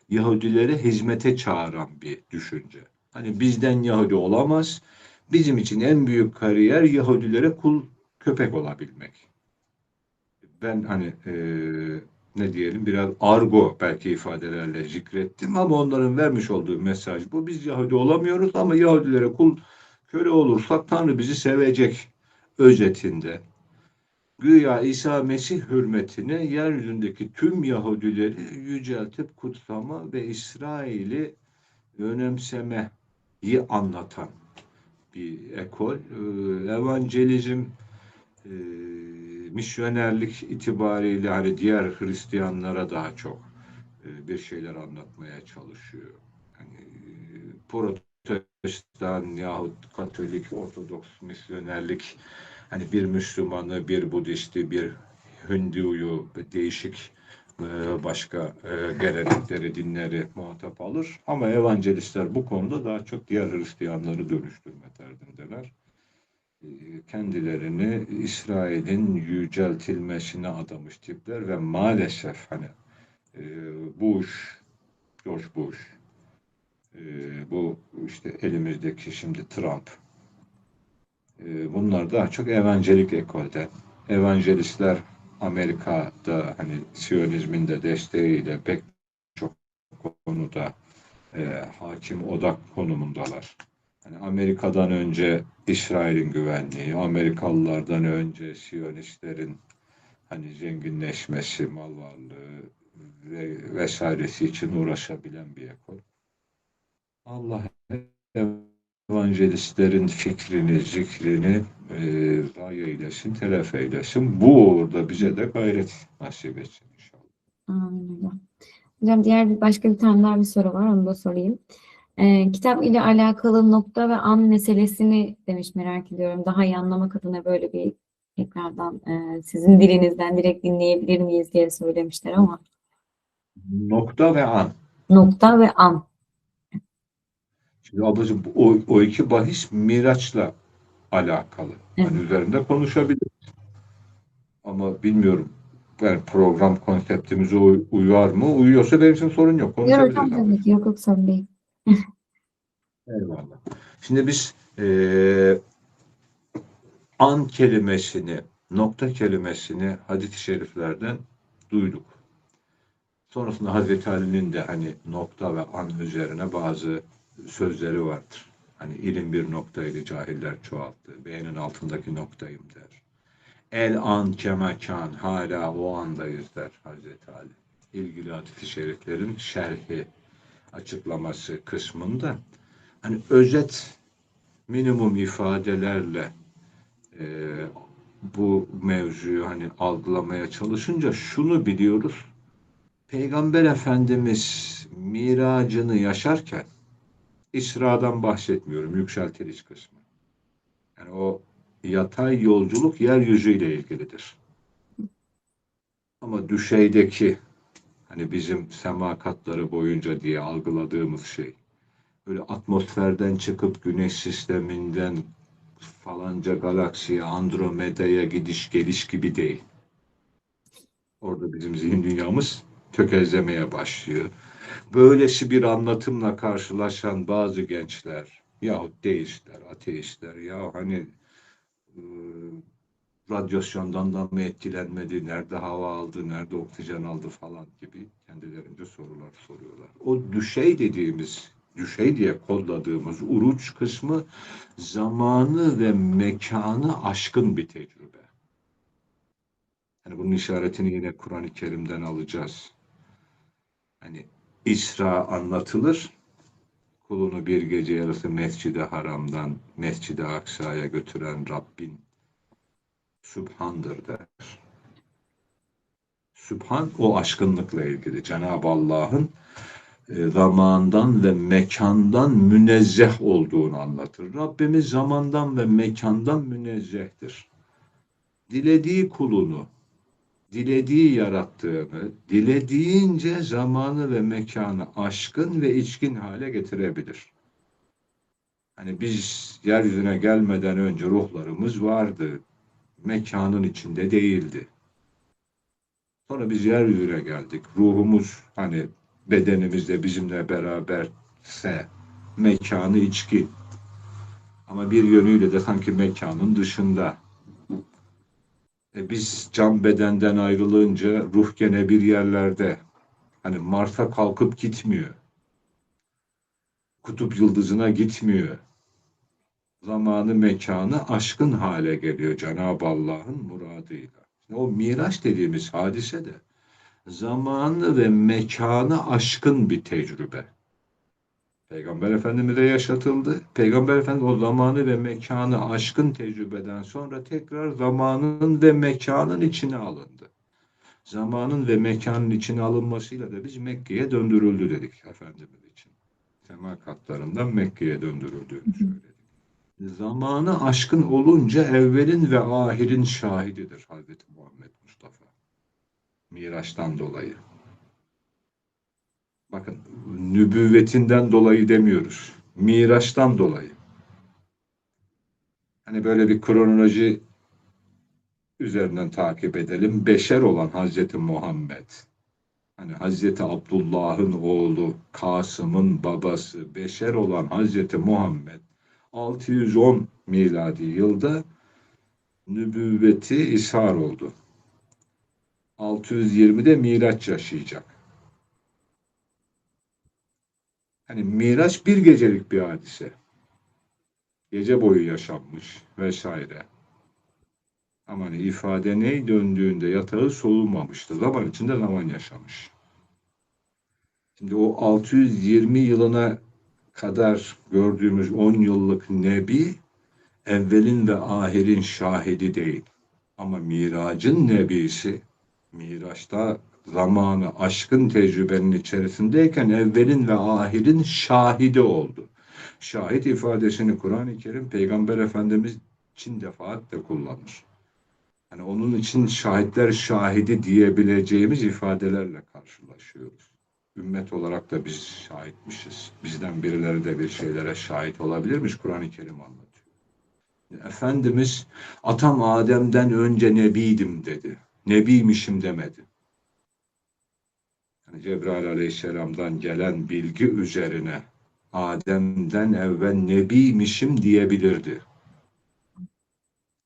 Yahudilere hizmete çağıran bir düşünce. Hani bizden Yahudi olamaz. Bizim için en büyük kariyer Yahudilere kul köpek olabilmek. Ben hani ne diyelim biraz argo belki ifadelerle zikrettim ama onların vermiş olduğu mesaj bu. Biz Yahudi olamıyoruz ama Yahudilere kul köle olursak Tanrı bizi sevecek özetinde. Güya İsa Mesih hürmetine yeryüzündeki tüm Yahudileri yüceltip kutsama ve İsrail'i önemsemeyi anlatan bir ekol. Evangelizm, e, misyonerlik itibariyle hani diğer Hristiyanlara daha çok bir şeyler anlatmaya çalışıyor. Hani Protestan yahut Katolik, Ortodoks, misyonerlik, hani bir Müslümanı, bir Budisti, bir Hinduyu, değişik başka gelenekleri, dinleri muhatap alır. Ama evangelistler bu konuda daha çok diğer Hristiyanları dönüştürme derdindeler. Kendilerini İsrail'in yüceltilmesine adamış tipler ve maalesef hani Bush, George Bush, bu işte elimizdeki şimdi Trump, bunlar daha çok evangelik ekolde. Evangelistler Amerika'da hani Siyonizmin de desteğiyle pek çok konuda hakim odak konumundalar. Hani Amerika'dan önce İsrail'in güvenliği, Amerikalılardan önce Siyonistlerin hani zenginleşmesi, mal varlığı ve vesairesi için uğraşabilen bir ekol. Allah evangelistlerin fikrini, zikrini zayi eylesin, telef eylesin. Bu uğurda bize de gayret nasip etsin inşallah. Amin hocam. Hocam başka bir tane daha bir soru var. Onu da sorayım. Kitap ile alakalı nokta ve an meselesini demiş, merak ediyorum. Daha iyi anlamak adına böyle bir tekrardan sizin dilinizden direkt dinleyebilir miyiz diye söylemişler ama. Nokta ve an. Nokta ve an. Şimdi ablacığım o iki bahis Miraç'la alakalı. Evet. Hani üzerinde konuşabilir. Ama bilmiyorum. Yani program konseptimize uyar mı? Uyuyorsa benim için sorun yok. Buyur hocam, Konuşabiliriz tabii ablacığım. ki. Yok yok, sorun değil. Eyvallah. Şimdi biz an kelimesini, nokta kelimesini hadis-i şeriflerden duyduk. Sonrasında Hazreti Ali'nin de hani nokta ve an üzerine bazı sözleri vardır. Hani ilim bir noktaydı, cahiller çoğalttı. Beğenin altındaki noktayım der. El an kemekan, hala o andayız der Hazreti Ali. İlgili hadis-i şeriflerin şerhi, açıklaması kısmında hani özet minimum ifadelerle e, bu mevzuyu hani algılamaya çalışınca şunu biliyoruz. Peygamber Efendimiz miracını yaşarken İsra'dan bahsetmiyorum, yükseltiliş kısmı. Yani o yatay yolculuk yeryüzüyle ilgilidir. Ama düşeydeki hani bizim sema katları boyunca diye algıladığımız şey böyle atmosferden çıkıp güneş sisteminden falanca galaksiye, Andromeda'ya gidiş geliş gibi değil. Orada bizim zihin dünyamız tökezlemeye başlıyor. Böylesi bir anlatımla karşılaşan bazı gençler yahut deistler, ateistler ya hani e, radyasyondan da mı etkilenmedi, nerede hava aldı, nerede oksijen aldı falan gibi kendilerince sorular soruyorlar. O düşey dediğimiz, düşey diye kodladığımız uruç kısmı zamanı ve mekanı aşkın bir tecrübe. Yani bunun işaretini yine Kur'an-ı Kerim'den alacağız. Hani İsra anlatılır, kulunu bir gece yarısı Mescid-i Haram'dan Mescid-i Aksa'ya götüren Rabbin Sübhan'dır der. Sübhan o aşkınlıkla ilgili. Cenab-ı Allah'ın zamandan ve mekandan münezzeh olduğunu anlatır. Rabbimiz zamandan ve mekandan münezzehtir. Dilediği kulunu, dilediği yarattığını, dilediğince zamanı ve mekanı aşkın ve içkin hale getirebilir. Hani biz yeryüzüne gelmeden önce ruhlarımız vardı. Mekanın içinde değildi. Sonra biz yeryüzüne geldik. Ruhumuz hani bedenimizde bizimle beraberse mekanı içki. Ama bir yönüyle de sanki mekanın dışında. Biz can bedenden ayrılınca ruh gene bir yerlerde. Hani Mars'a kalkıp gitmiyor. Kutup yıldızına gitmiyor. Zamanı mekanı aşkın hale geliyor Cenab-ı Allah'ın muradıyla. O Miraç dediğimiz hadise de zamanı ve mekanı aşkın bir tecrübe. Peygamber Efendimiz'e yaşatıldı. Peygamber Efendimiz o zamanı ve mekanı aşkın tecrübeden sonra tekrar zamanın ve mekanın içine alındı. Zamanın ve mekanın içine alınmasıyla da biz Mekke'ye döndürüldü dedik Efendimiz için. temel katlarından Mekke'ye döndürüldüğünü söyledi. Zamanı aşkın olunca evvelin ve ahirin şahididir Hazreti Muhammed Mustafa. Miraç'tan dolayı. Bakın, nübüvvetinden dolayı demiyoruz. Miraç'tan dolayı. Hani böyle bir kronoloji üzerinden takip edelim. Beşer olan Hazreti Muhammed. Hani Hazreti Abdullah'ın oğlu, Kasım'ın babası, beşer olan Hazreti Muhammed 610 miladi yılda nübüvveti ishar oldu. 620'de Miraç yaşayacak. Hani Miraç bir gecelik bir hadise. Gece boyu yaşanmış vesaire. Ama hani ifade ne döndüğünde yatağı soğumamıştı. Zaman içinde zaman yaşamış. Şimdi o 620 yılına kadar gördüğümüz 10 yıllık Nebi evvelin ve ahirin şahidi değil. Ama Miracın Nebisi, Miraç'ta zamanı aşkın tecrübenin içerisindeyken evvelin ve ahirin şahidi oldu. Şahit ifadesini Kur'an-ı Kerim Peygamber Efendimiz için defaatle kullanır. Yani onun için şahitler şahidi diyebileceğimiz ifadelerle karşılaşıyoruz. Ümmet olarak da biz şahitmişiz. Bizden birileri de bir şeylere şahit olabilirmiş, Kur'an-ı Kerim anlatıyor. Efendimiz atam Adem'den önce nebiydim dedi. Nebiymişim demedi. Yani Cebrail Aleyhisselam'dan gelen bilgi üzerine Adem'den evvel nebiymişim diyebilirdi.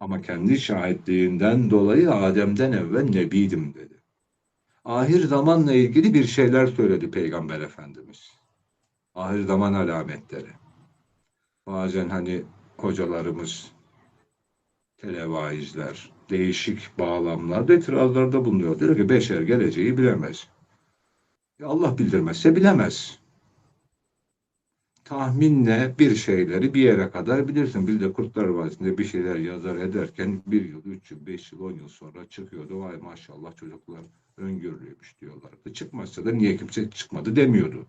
Ama kendi şahitliğinden dolayı Adem'den evvel nebiydim dedi. Ahir zamanla ilgili bir şeyler söyledi Peygamber Efendimiz. Ahir zaman alametleri. Bazen hani hocalarımız, televaizler, değişik bağlamlarda itirazlarda bulunuyor. Diyor ki beşer geleceği bilemez. Allah bildirmezse bilemez. Tahminle bir şeyleri bir yere kadar bilirsin. Biz de Kurtlar Vadisi'nde bir şeyler yazar ederken 1 yıl, 3 yıl, 5 yıl, 10 yıl sonra çıkıyordu. Vay maşallah çocuklar öngörülüyormuş diyorlardı. Çıkmazsa da niye kimse çıkmadı demiyordu.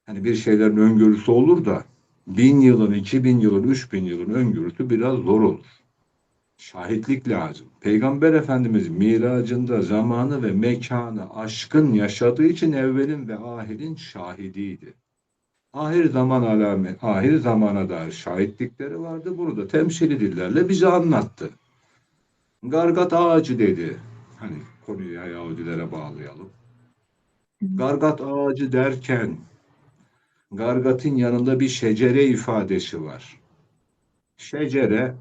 Hani bir şeylerin öngörüsü olur da 1000 yılın, 2000 yılın, 3000 yılın öngörüsü biraz zor olur. Şahitlik lazım. Peygamber Efendimiz miracında zamanı ve mekanı aşkın yaşadığı için evvelin ve ahirin şahidiydi. Ahir zaman alamet, ahir zamana dair şahitlikleri vardı. Bunu da temsili dillerle bize anlattı. Gargat ağacı dedi. Hani konuyu Yahudilere bağlayalım. Gargat ağacı derken gargatın yanında bir şecere ifadesi var. Şecere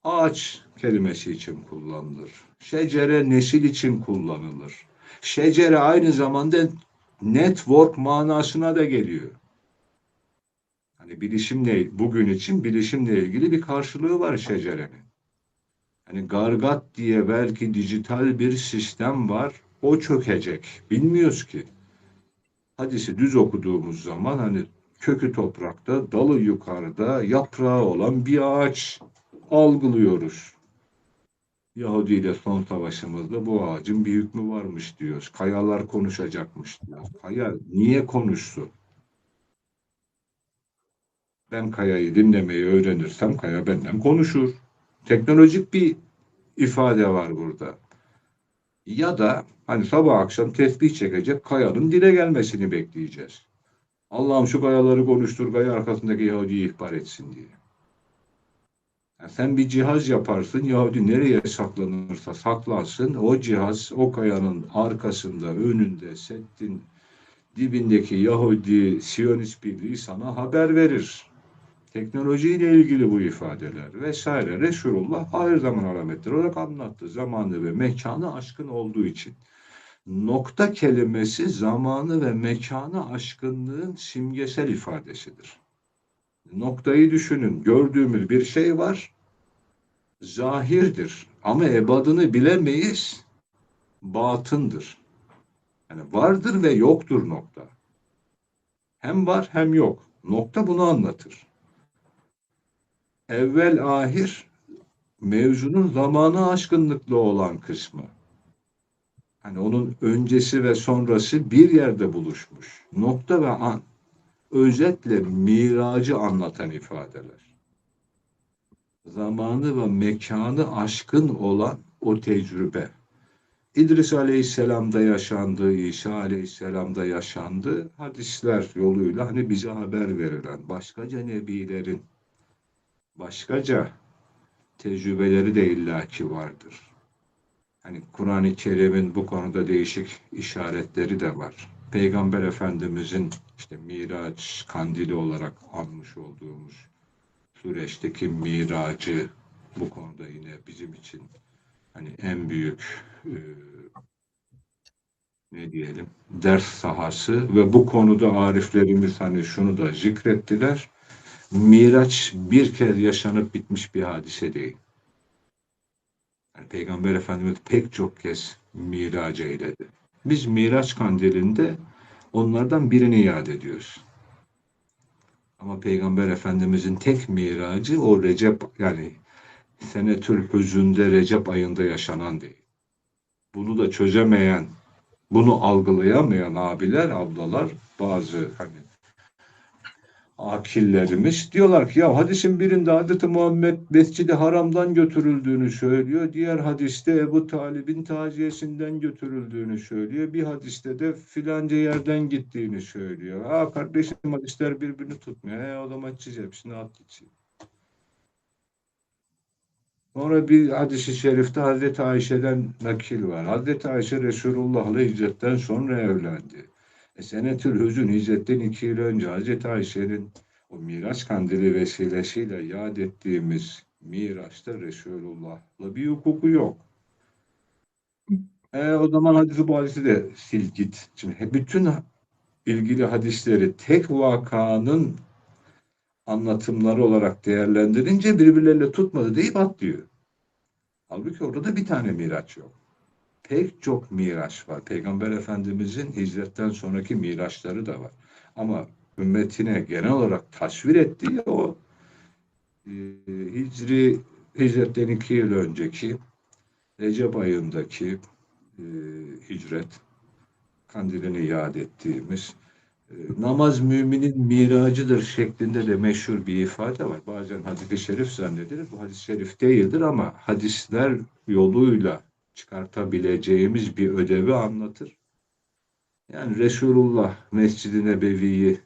ağaç kelimesi için kullanılır. Şecere nesil için kullanılır. Şecere aynı zamanda network manasına da geliyor. Hani bilişimle, bugün için bilişimle ilgili bir karşılığı var şecerenin. Hani Gargat diye belki dijital bir sistem var. O çökecek. Bilmiyoruz ki. Hadisi düz okuduğumuz zaman hani kökü toprakta, dalı yukarıda, yaprağı olan bir ağaç algılıyoruz. Yahudi ile son savaşımızda bu ağacın bir hükmü varmış diyoruz. Kayalar konuşacakmış diyoruz. Kaya niye konuşsun? Ben kayayı dinlemeyi öğrenirsem kaya benden konuşur. Teknolojik bir ifade var burada. Ya da hani sabah akşam tesbih çekecek kayanın dile gelmesini bekleyeceğiz. Allah'ım şu kayaları konuştur, kaya arkasındaki Yahudi'yi ihbar etsin diye. Yani sen bir cihaz yaparsın, Yahudi nereye saklanırsa saklansın, o cihaz o kayanın arkasında, önünde, settin dibindeki Yahudi, Siyonist birliği sana haber verir. Teknolojiyle ilgili bu ifadeler vesaire Resulullah ahir zaman alametleri olarak anlattı. Zamanı ve mekanı aşkın olduğu için. Nokta kelimesi zamanı ve mekanı aşkınlığın simgesel ifadesidir. Noktayı düşünün. Gördüğümüz bir şey var. Zahirdir. Ama ebadını bilemeyiz. Batındır. Yani vardır ve yoktur nokta. Hem var hem yok. Nokta bunu anlatır. Evvel ahir mevzunun zamanı aşkınlıkla olan kısmı. Hani onun öncesi ve sonrası bir yerde buluşmuş. Nokta ve an. Özetle miracı anlatan ifadeler. Zamanı ve mekanı aşkın olan o tecrübe. İdris Aleyhisselam'da yaşandığı, İsa Aleyhisselam'da yaşandığı hadisler yoluyla hani bize haber verilen başkaca nebilerin başkaca tecrübeleri de illaki vardır. Hani Kur'an-ı Kerim'in bu konuda değişik işaretleri de var. Peygamber Efendimizin işte Miraç kandili olarak anmış olduğumuz süreçteki miracı bu konuda yine bizim için hani en büyük ne diyelim ders sahası ve bu konuda ariflerimiz hani şunu da zikrettiler. Miraç bir kez yaşanıp bitmiş bir hadise değil. Yani Peygamber Efendimiz pek çok kez miraç eyledi. Biz Miraç kandilinde onlardan birini yad ediyoruz. Ama Peygamber Efendimizin tek miracı o Recep yani Senetül Hüzün'de Recep ayında yaşanan değil. Bunu da çözemeyen, bunu algılayamayan abiler, ablalar bazı hani akillerimiz diyorlar ki ya hadisin birinde Hazreti Muhammed Mescid-i Haram'dan götürüldüğünü söylüyor. Diğer hadiste Ebu Talib'in taziyesinden götürüldüğünü söylüyor. Bir hadiste de filanca yerden gittiğini söylüyor. Kardeşim hadisler birbirini tutmuyor. O zaman çiz hepsini at gitsin. Sonra bir hadis-i şerifte Hazreti Ayşe'den nakil var. Hazreti Ayşe Resulullah'la hicretten sonra evlendi. Senetül Hüzün hicretten 2 yıl önce Hazreti Ayşe'nin o Miraç kandili vesilesiyle yad ettiğimiz Miraç'ta Resulullah'la bir hukuku yok. O zaman bu hadisi de sil git. Şimdi bütün ilgili hadisleri tek vakanın anlatımları olarak değerlendirince birbirleriyle tutmadı deyip atlıyor. Halbuki orada bir tane Miraç yok. Pek çok Miraç var. Peygamber Efendimizin hicretten sonraki Miraçları da var. Ama ümmetine genel olarak tasvir ettiği o hicretten 2 yıl önceki Recep ayındaki e, hicret kandilini iade ettiğimiz namaz müminin miracıdır şeklinde de meşhur bir ifade var. Bazen hadis-i şerif zannedilir. Bu hadis-i şerif değildir ama hadisler yoluyla çıkartabileceğimiz bir ödevi anlatır. Yani Resulullah Mescid-i Nebevi'yi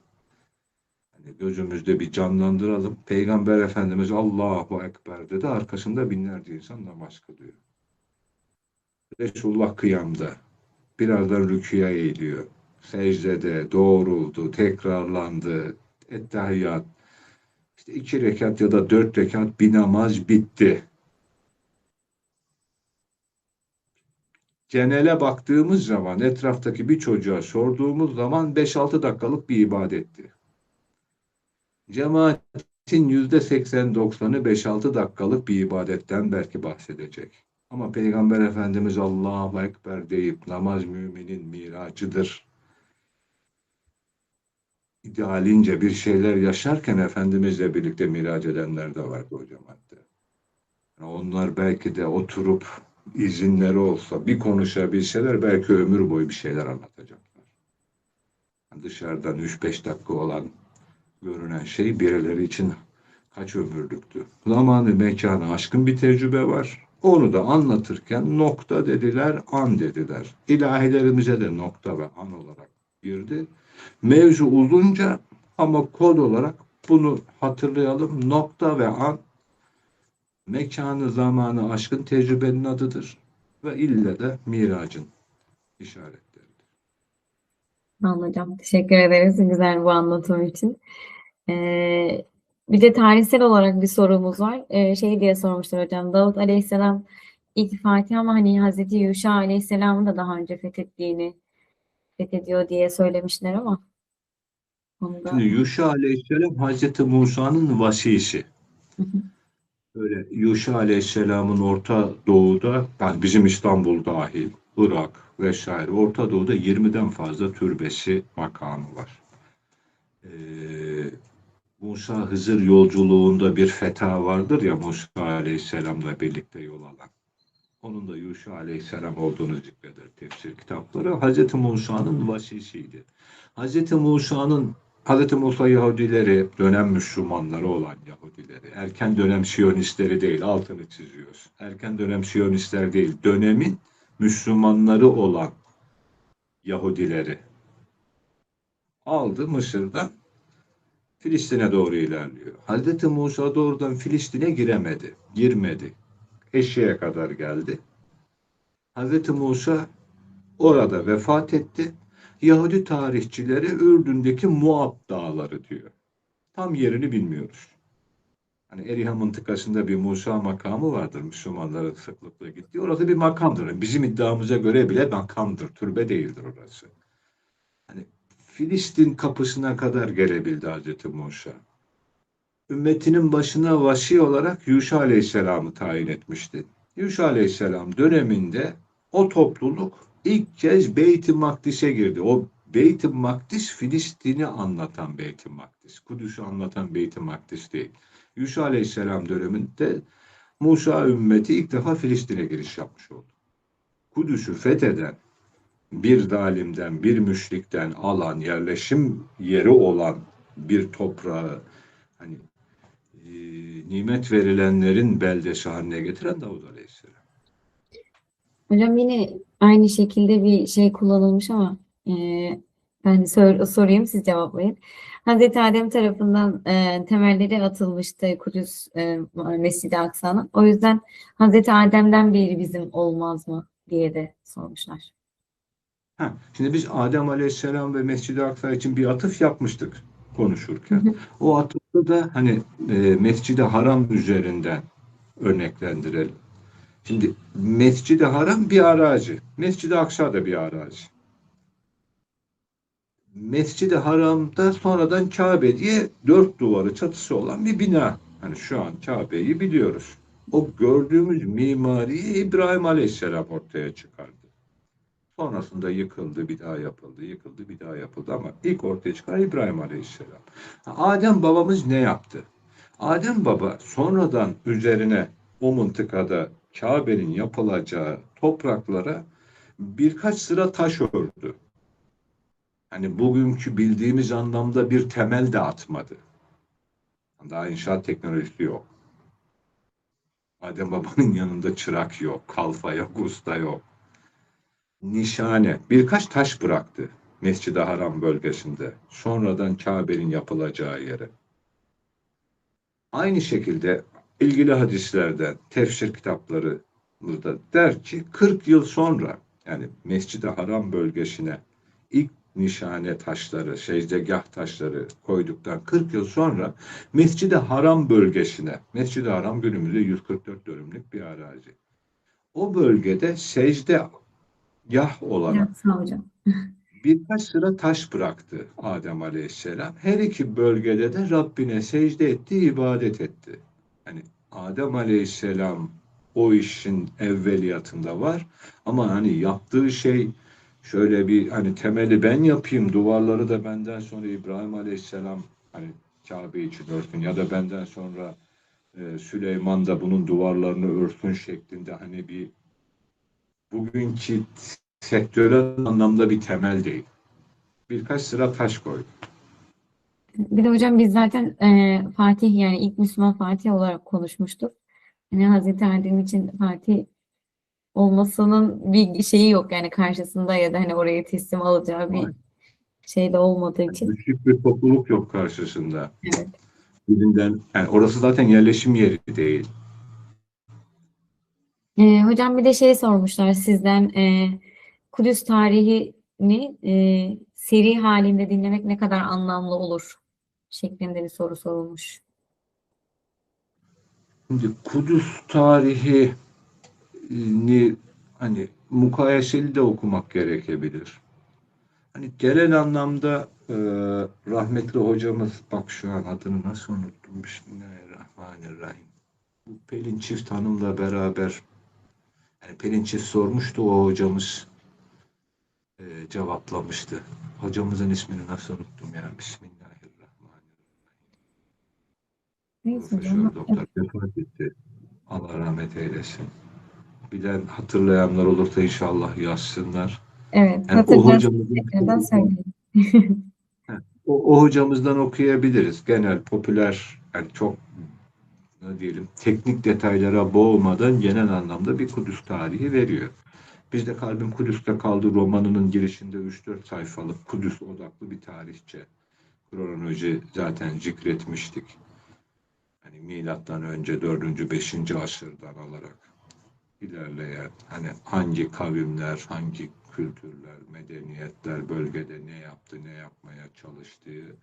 hani gözümüzde bir canlandıralım. Peygamber Efendimiz Allahu Ekber dedi. Arkasında binlerce insan namaz kılıyor. Resulullah kıyamda. Birazdan rüküye eğiliyor. Secdede doğruldu, tekrarlandı. Ettehiyyat. İşte 2 rekat ya da 4 rekat bir namaz bitti. Genele baktığımız zaman etraftaki bir çocuğa sorduğumuz zaman 5-6 dakikalık bir ibadetti. Cemaatin %80-90'ı 5-6 dakikalık bir ibadetten belki bahsedecek. Ama Peygamber Efendimiz Allahu Ekber deyip namaz müminin miracıdır. İdealince bir şeyler yaşarken Efendimizle birlikte miraç edenler de vardı o cemaatte. Onlar belki de oturup izinleri olsa bir konuşabilseler belki ömür boyu bir şeyler anlatacaklar. Dışarıdan 3-5 dakika olan görünen şey birileri için kaç ömürlüktü. Zamanı mekanı aşkın bir tecrübe var. Onu da anlatırken nokta dediler, an dediler. İlahilerimize de nokta ve an olarak girdi. Mevzu uzunca ama kod olarak bunu hatırlayalım. Nokta ve an mekanı zamanı aşkın tecrübenin adıdır. Ve ille de miracın işaretleridir. Anladım. Teşekkür ederiz güzel bu anlatım için. Bir de tarihsel olarak bir sorumuz var. Şey diye sormuşlar hocam. Davut Aleyhisselam ilk Fatiha ama hani Hazreti Yuşa Aleyhisselam'ın da daha önce fethediyor diye söylemişler ama onu Şimdi da. Yuşa Aleyhisselam Hazreti Musa'nın vasisi. Hı hı. Böyle Yuşa Aleyhisselam'ın Orta Doğu'da, yani bizim İstanbul dahil, Irak vesaire, Orta Doğu'da 20'den fazla türbesi, makamı var. Musa Hızır yolculuğunda bir feta vardır ya, Musa Aleyhisselam'la birlikte yol alan. Onun da Yuşa Aleyhisselam olduğunu zikreder tefsir kitapları. Hazreti Musa'nın vasisiydi. Hazreti Musa Yahudileri, dönem Müslümanları olan Yahudileri, erken dönem Siyonistleri değil, altını çiziyoruz. Erken dönem Siyonistler değil, dönemin Müslümanları olan Yahudileri aldı Mısır'dan Filistin'e doğru ilerliyor. Hazreti Musa doğrudan Filistin'e girmedi. Eşeğe kadar geldi. Hazreti Musa orada vefat etti. Yahudi tarihçileri Ürdün'deki Muab dağları diyor. Tam yerini bilmiyoruz. Hani Eriha mıntıkasında bir Musa makamı vardır Müslümanların sıklıkla gittiği. Orası bir makamdır. Bizim iddiamıza göre bile makamdır. Türbe değildir orası. Hani Filistin kapısına kadar gelebildi Hazreti Musa. Ümmetinin başına vasi olarak Yuşa Aleyhisselam'ı tayin etmişti. Yuşa Aleyhisselam döneminde o topluluk ilk kez Beyt-i Makdis'e girdi. O Beyt-i Makdis Filistin'i anlatan Beyt-i Makdis. Kudüs'ü anlatan Beyt-i Makdis değil. Yuşa Aleyhisselam döneminde Musa ümmeti ilk defa Filistin'e giriş yapmış oldu. Kudüs'ü fetheden bir zalimden, bir müşrikten alan, yerleşim yeri olan bir toprağı hani nimet verilenlerin beldesi haline getiren Davud Aleyhisselam. Hocam yine aynı şekilde bir şey kullanılmış ama e, ben sorayım siz cevaplayın. Hazreti Adem tarafından temelleri atılmıştı Kudüs Mescid-i Aksa'nın. O yüzden Hazreti Adem'den beri bizim olmaz mı diye de sormuşlar. Şimdi biz Adem Aleyhisselam ve Mescid-i Aksa için bir atıf yapmıştık Hı konuşurken. hı. O atıfı da hani Mescid-i Haram üzerinden örneklendirelim. Şimdi Mescid-i Haram bir arazi. Mescid-i Aksa da bir arazi. Mescid-i Haram'da sonradan Kabe diye dört duvarı çatısı olan bir bina. Hani şu an Kabe'yi biliyoruz. O gördüğümüz mimariyi İbrahim Aleyhisselam ortaya çıkardı. Sonrasında yıkıldı, bir daha yapıldı, yıkıldı, bir daha yapıldı ama ilk ortaya çıkan İbrahim Aleyhisselam. Adem babamız ne yaptı? Adem baba sonradan üzerine o mıntıkada Kabe'nin yapılacağı topraklara birkaç sıra taş ördü. Hani bugünkü bildiğimiz anlamda bir temel de atmadı. Daha inşaat teknolojisi yok. Adem babanın yanında çırak yok, kalfa yok, usta yok. Nişane, birkaç taş bıraktı Mescid-i Haram bölgesinde. Sonradan Kabe'nin yapılacağı yere. Aynı şekilde ilgili hadislerden, tefsir kitapları da der ki 40 yıl sonra yani Mescid-i Haram bölgesine ilk nişane taşları, secdegah taşları koyduktan 40 yıl sonra Mescid-i Haram bölgesine, Mescid-i Haram günümüzde 144 dönümlük bir arazi. O bölgede secdegah olarak Evet, sağ hocam. birkaç sıra taş bıraktı Adem Aleyhisselam. Her iki bölgede de Rabbine secde etti, ibadet etti. Hani Adem Aleyhisselam o işin evveliyatında var ama hani yaptığı şey şöyle bir hani temeli ben yapayım, duvarları da benden sonra İbrahim Aleyhisselam hani Kabe için örsün ya da benden sonra Süleyman da bunun duvarlarını örsün şeklinde hani bir bugünkü sektörel anlamda bir temel değil. Birkaç sıra taş koydu. Bir de hocam biz zaten Fatih yani ilk Müslüman Fatih olarak konuşmuştuk. Yani Hazreti Adem için Fatih olmasının bir şeyi yok yani karşısında ya da hani oraya teslim alacağı bir Vay. şey de olmadığı için. Küçük bir topluluk yok karşısında. Evet. Birinden, yani orası zaten yerleşim yeri değil. Hocam bir de şey sormuşlar sizden Kudüs tarihini seri halinde dinlemek ne kadar anlamlı olur şeklinde bir soru sorulmuş. Şimdi Kudüs tarihini hani mukayeseli de okumak gerekebilir. Hani genel anlamda rahmetli hocamız, bak şu an adını nasıl unuttum. Bismillahirrahmanirrahim. Bu Pelin Çift Hanım'la beraber yani Pelin Çift sormuştu, o hocamız cevaplamıştı. Hocamızın ismini nasıl unuttum ya. Bismillahirrahmanirrahim. Neyse hocam. Profesör Doktor vefat etti. Allah rahmet eylesin. bilen, hatırlayanlar olursa inşallah yazsınlar. Evet, Yani o hatırlarsın hocamızdan tekrardan söyleyin. o hocamızdan okuyabiliriz. Genel, popüler, yani çok ne diyelim teknik detaylara boğmadan genel anlamda bir Kudüs tarihi veriyor. Biz de Kalbim Kudüs'te kaldı romanının girişinde 3-4 sayfalık Kudüs odaklı bir tarihçe kronoloji zaten zikretmiştik. Hani milattan önce 4. 5. asırdan alarak ilerleyen hani hangi kavimler, hangi kültürler, medeniyetler bölgede ne yaptı, ne yapmaya çalıştığı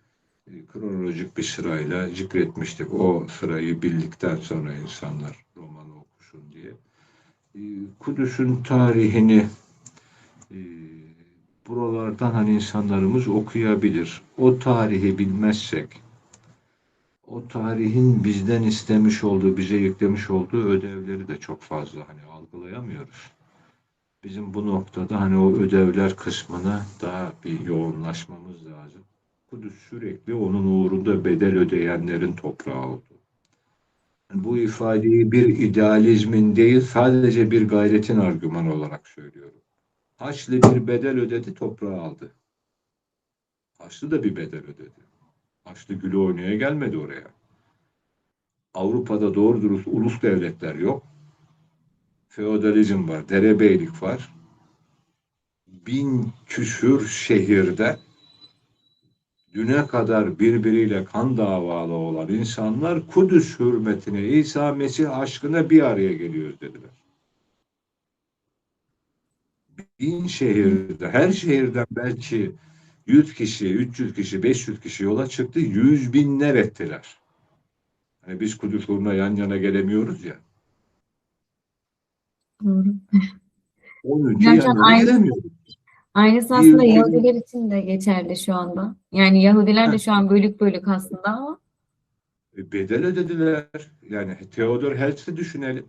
kronolojik bir sırayla zikretmiştik. O sırayı bildikten sonra insanlar romanı okusun diye. Kudüs'ün tarihini e, buralardan hani insanlarımız okuyabilir. O tarihi bilmezsek, o tarihin bizden istemiş olduğu, bize yüklemiş olduğu ödevleri de çok fazla hani algılayamıyoruz. Bizim bu noktada hani o ödevler kısmına daha bir yoğunlaşmamız lazım. Kudüs sürekli onun uğrunda bedel ödeyenlerin toprağı oldu. Yani bu ifadeyi bir idealizmin değil, sadece bir gayretin argümanı olarak söylüyorum. Haçlı bir bedel ödedi, toprağı aldı. Haçlı da bir bedel ödedi. Haçlı gülü oynaya gelmedi oraya. Avrupa'da doğru dürüst ulus devletler yok. Feodalizm var, derebeylik var. Bin küsür şehirde düne kadar birbiriyle kan davalı olan insanlar Kudüs hürmetine, İsa Mesih aşkına bir araya geliyoruz dediler. Bin şehirde, her şehirden belki 100 kişi, 300 kişi, 500 kişi yola çıktı, 100.000'ler ettiler. Hani biz Kudüs uğruna yan yana gelemiyoruz ya. Doğru. Onun için Hocam şu yan an yana gelemiyoruz. aynısı Bir aslında ülkenin Yahudiler için de geçerli şu anda. Yani Yahudiler heh, de şu an bölük bölük aslında ama bedel ödediler. Yani Theodor Herzl'i düşünelim.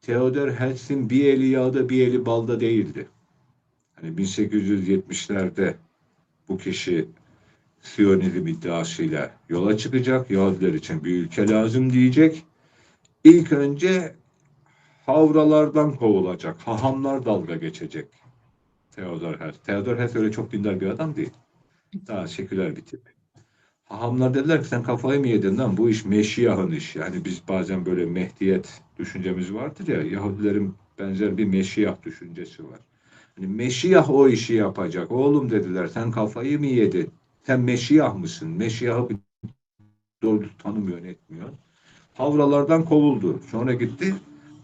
Theodor Herzl'in bir eli yağda bir eli balda değildi. Hani 1870'lerde bu kişi Siyonizm iddiasıyla yola çıkacak. Yahudiler için bir ülke lazım diyecek. İlk önce havralardan kovulacak. Hahamlar dalga geçecek. Theodor Herzl. Theodor Herzl öyle çok dindar bir adam değil. Daha seküler bir tip. Hahamlar dediler ki sen kafayı mı yedin lan? Bu iş Meşiyah'ın işi. Yani biz bazen böyle Mehdiyet düşüncemiz vardır ya. Yahudilerin benzer bir Meşiyah düşüncesi var. Hani Meşiyah o işi yapacak. Oğlum dediler sen kafayı mı yedin? Sen Meşiyah mısın? Meşiyah'ı bir doğru tanımıyor, etmiyor. Havralardan kovuldu. Sonra gitti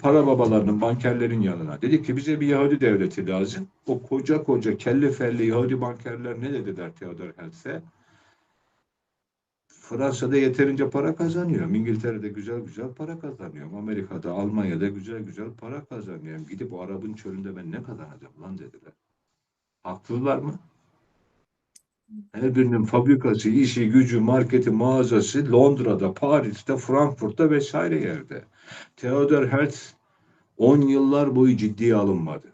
para babalarının, bankerlerin yanına. Dedi ki bize bir Yahudi devleti lazım. O koca koca kelle felli Yahudi bankerler ne dediler Theodor Herzl'e? Fransa'da yeterince para kazanıyor. İngiltere'de güzel güzel para kazanıyor. Amerika'da, Almanya'da güzel güzel para kazanıyor. Gidip o Arap'ın çölünde ben ne kazanacağım lan dediler. Haklılar mı? Her birinin fabrikası, işi, gücü, marketi, mağazası Londra'da, Paris'te, Frankfurt'ta vesaire yerde. Theodor Herzl 10 yıllar boyu ciddiye alınmadı.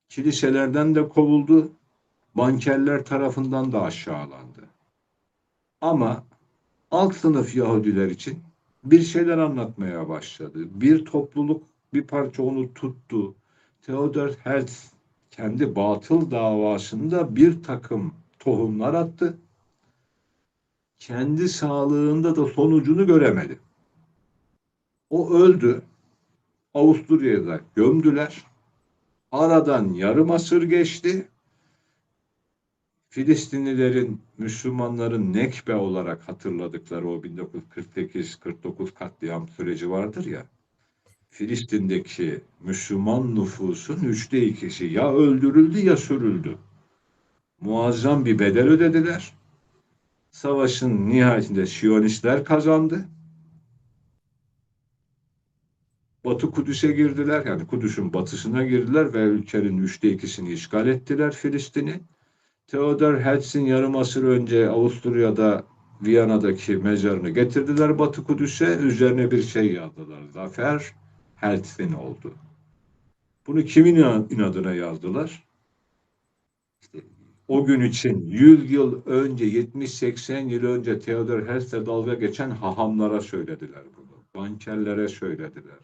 Kiliselerden de kovuldu, bankerler tarafından da aşağılandı. Ama alt sınıf Yahudiler için bir şeyler anlatmaya başladı. Bir topluluk bir parça onu tuttu. Theodor Herzl kendi batıl davasında bir takım tohumlar attı. Kendi sağlığında da sonucunu göremedi. O öldü. Avusturya'da gömdüler. Aradan yarım asır geçti. Filistinlilerin, Müslümanların Nekbe olarak hatırladıkları o 1948-49 katliam süreci vardır ya. Filistin'deki Müslüman nüfusun 2/3'ü ya öldürüldü ya sürüldü. Muazzam bir bedel ödediler. Savaşın nihayetinde Siyonistler kazandı. Batı Kudüs'e girdiler. Yani Kudüs'ün batısına girdiler ve ülkenin 2/3'ünü işgal ettiler Filistin'i. Theodor Herzl'in yarım asır önce Avusturya'da Viyana'daki mezarını getirdiler Batı Kudüs'e. Üzerine bir şey yazdılar. Zafer Herzl'in oldu. Bunu kimin inadına yazdılar? İşte o gün için 100 yıl önce, 70-80 yıl önce Theodor Herzl'e dalga geçen hahamlara söylediler bunu. Bankerlere söylediler.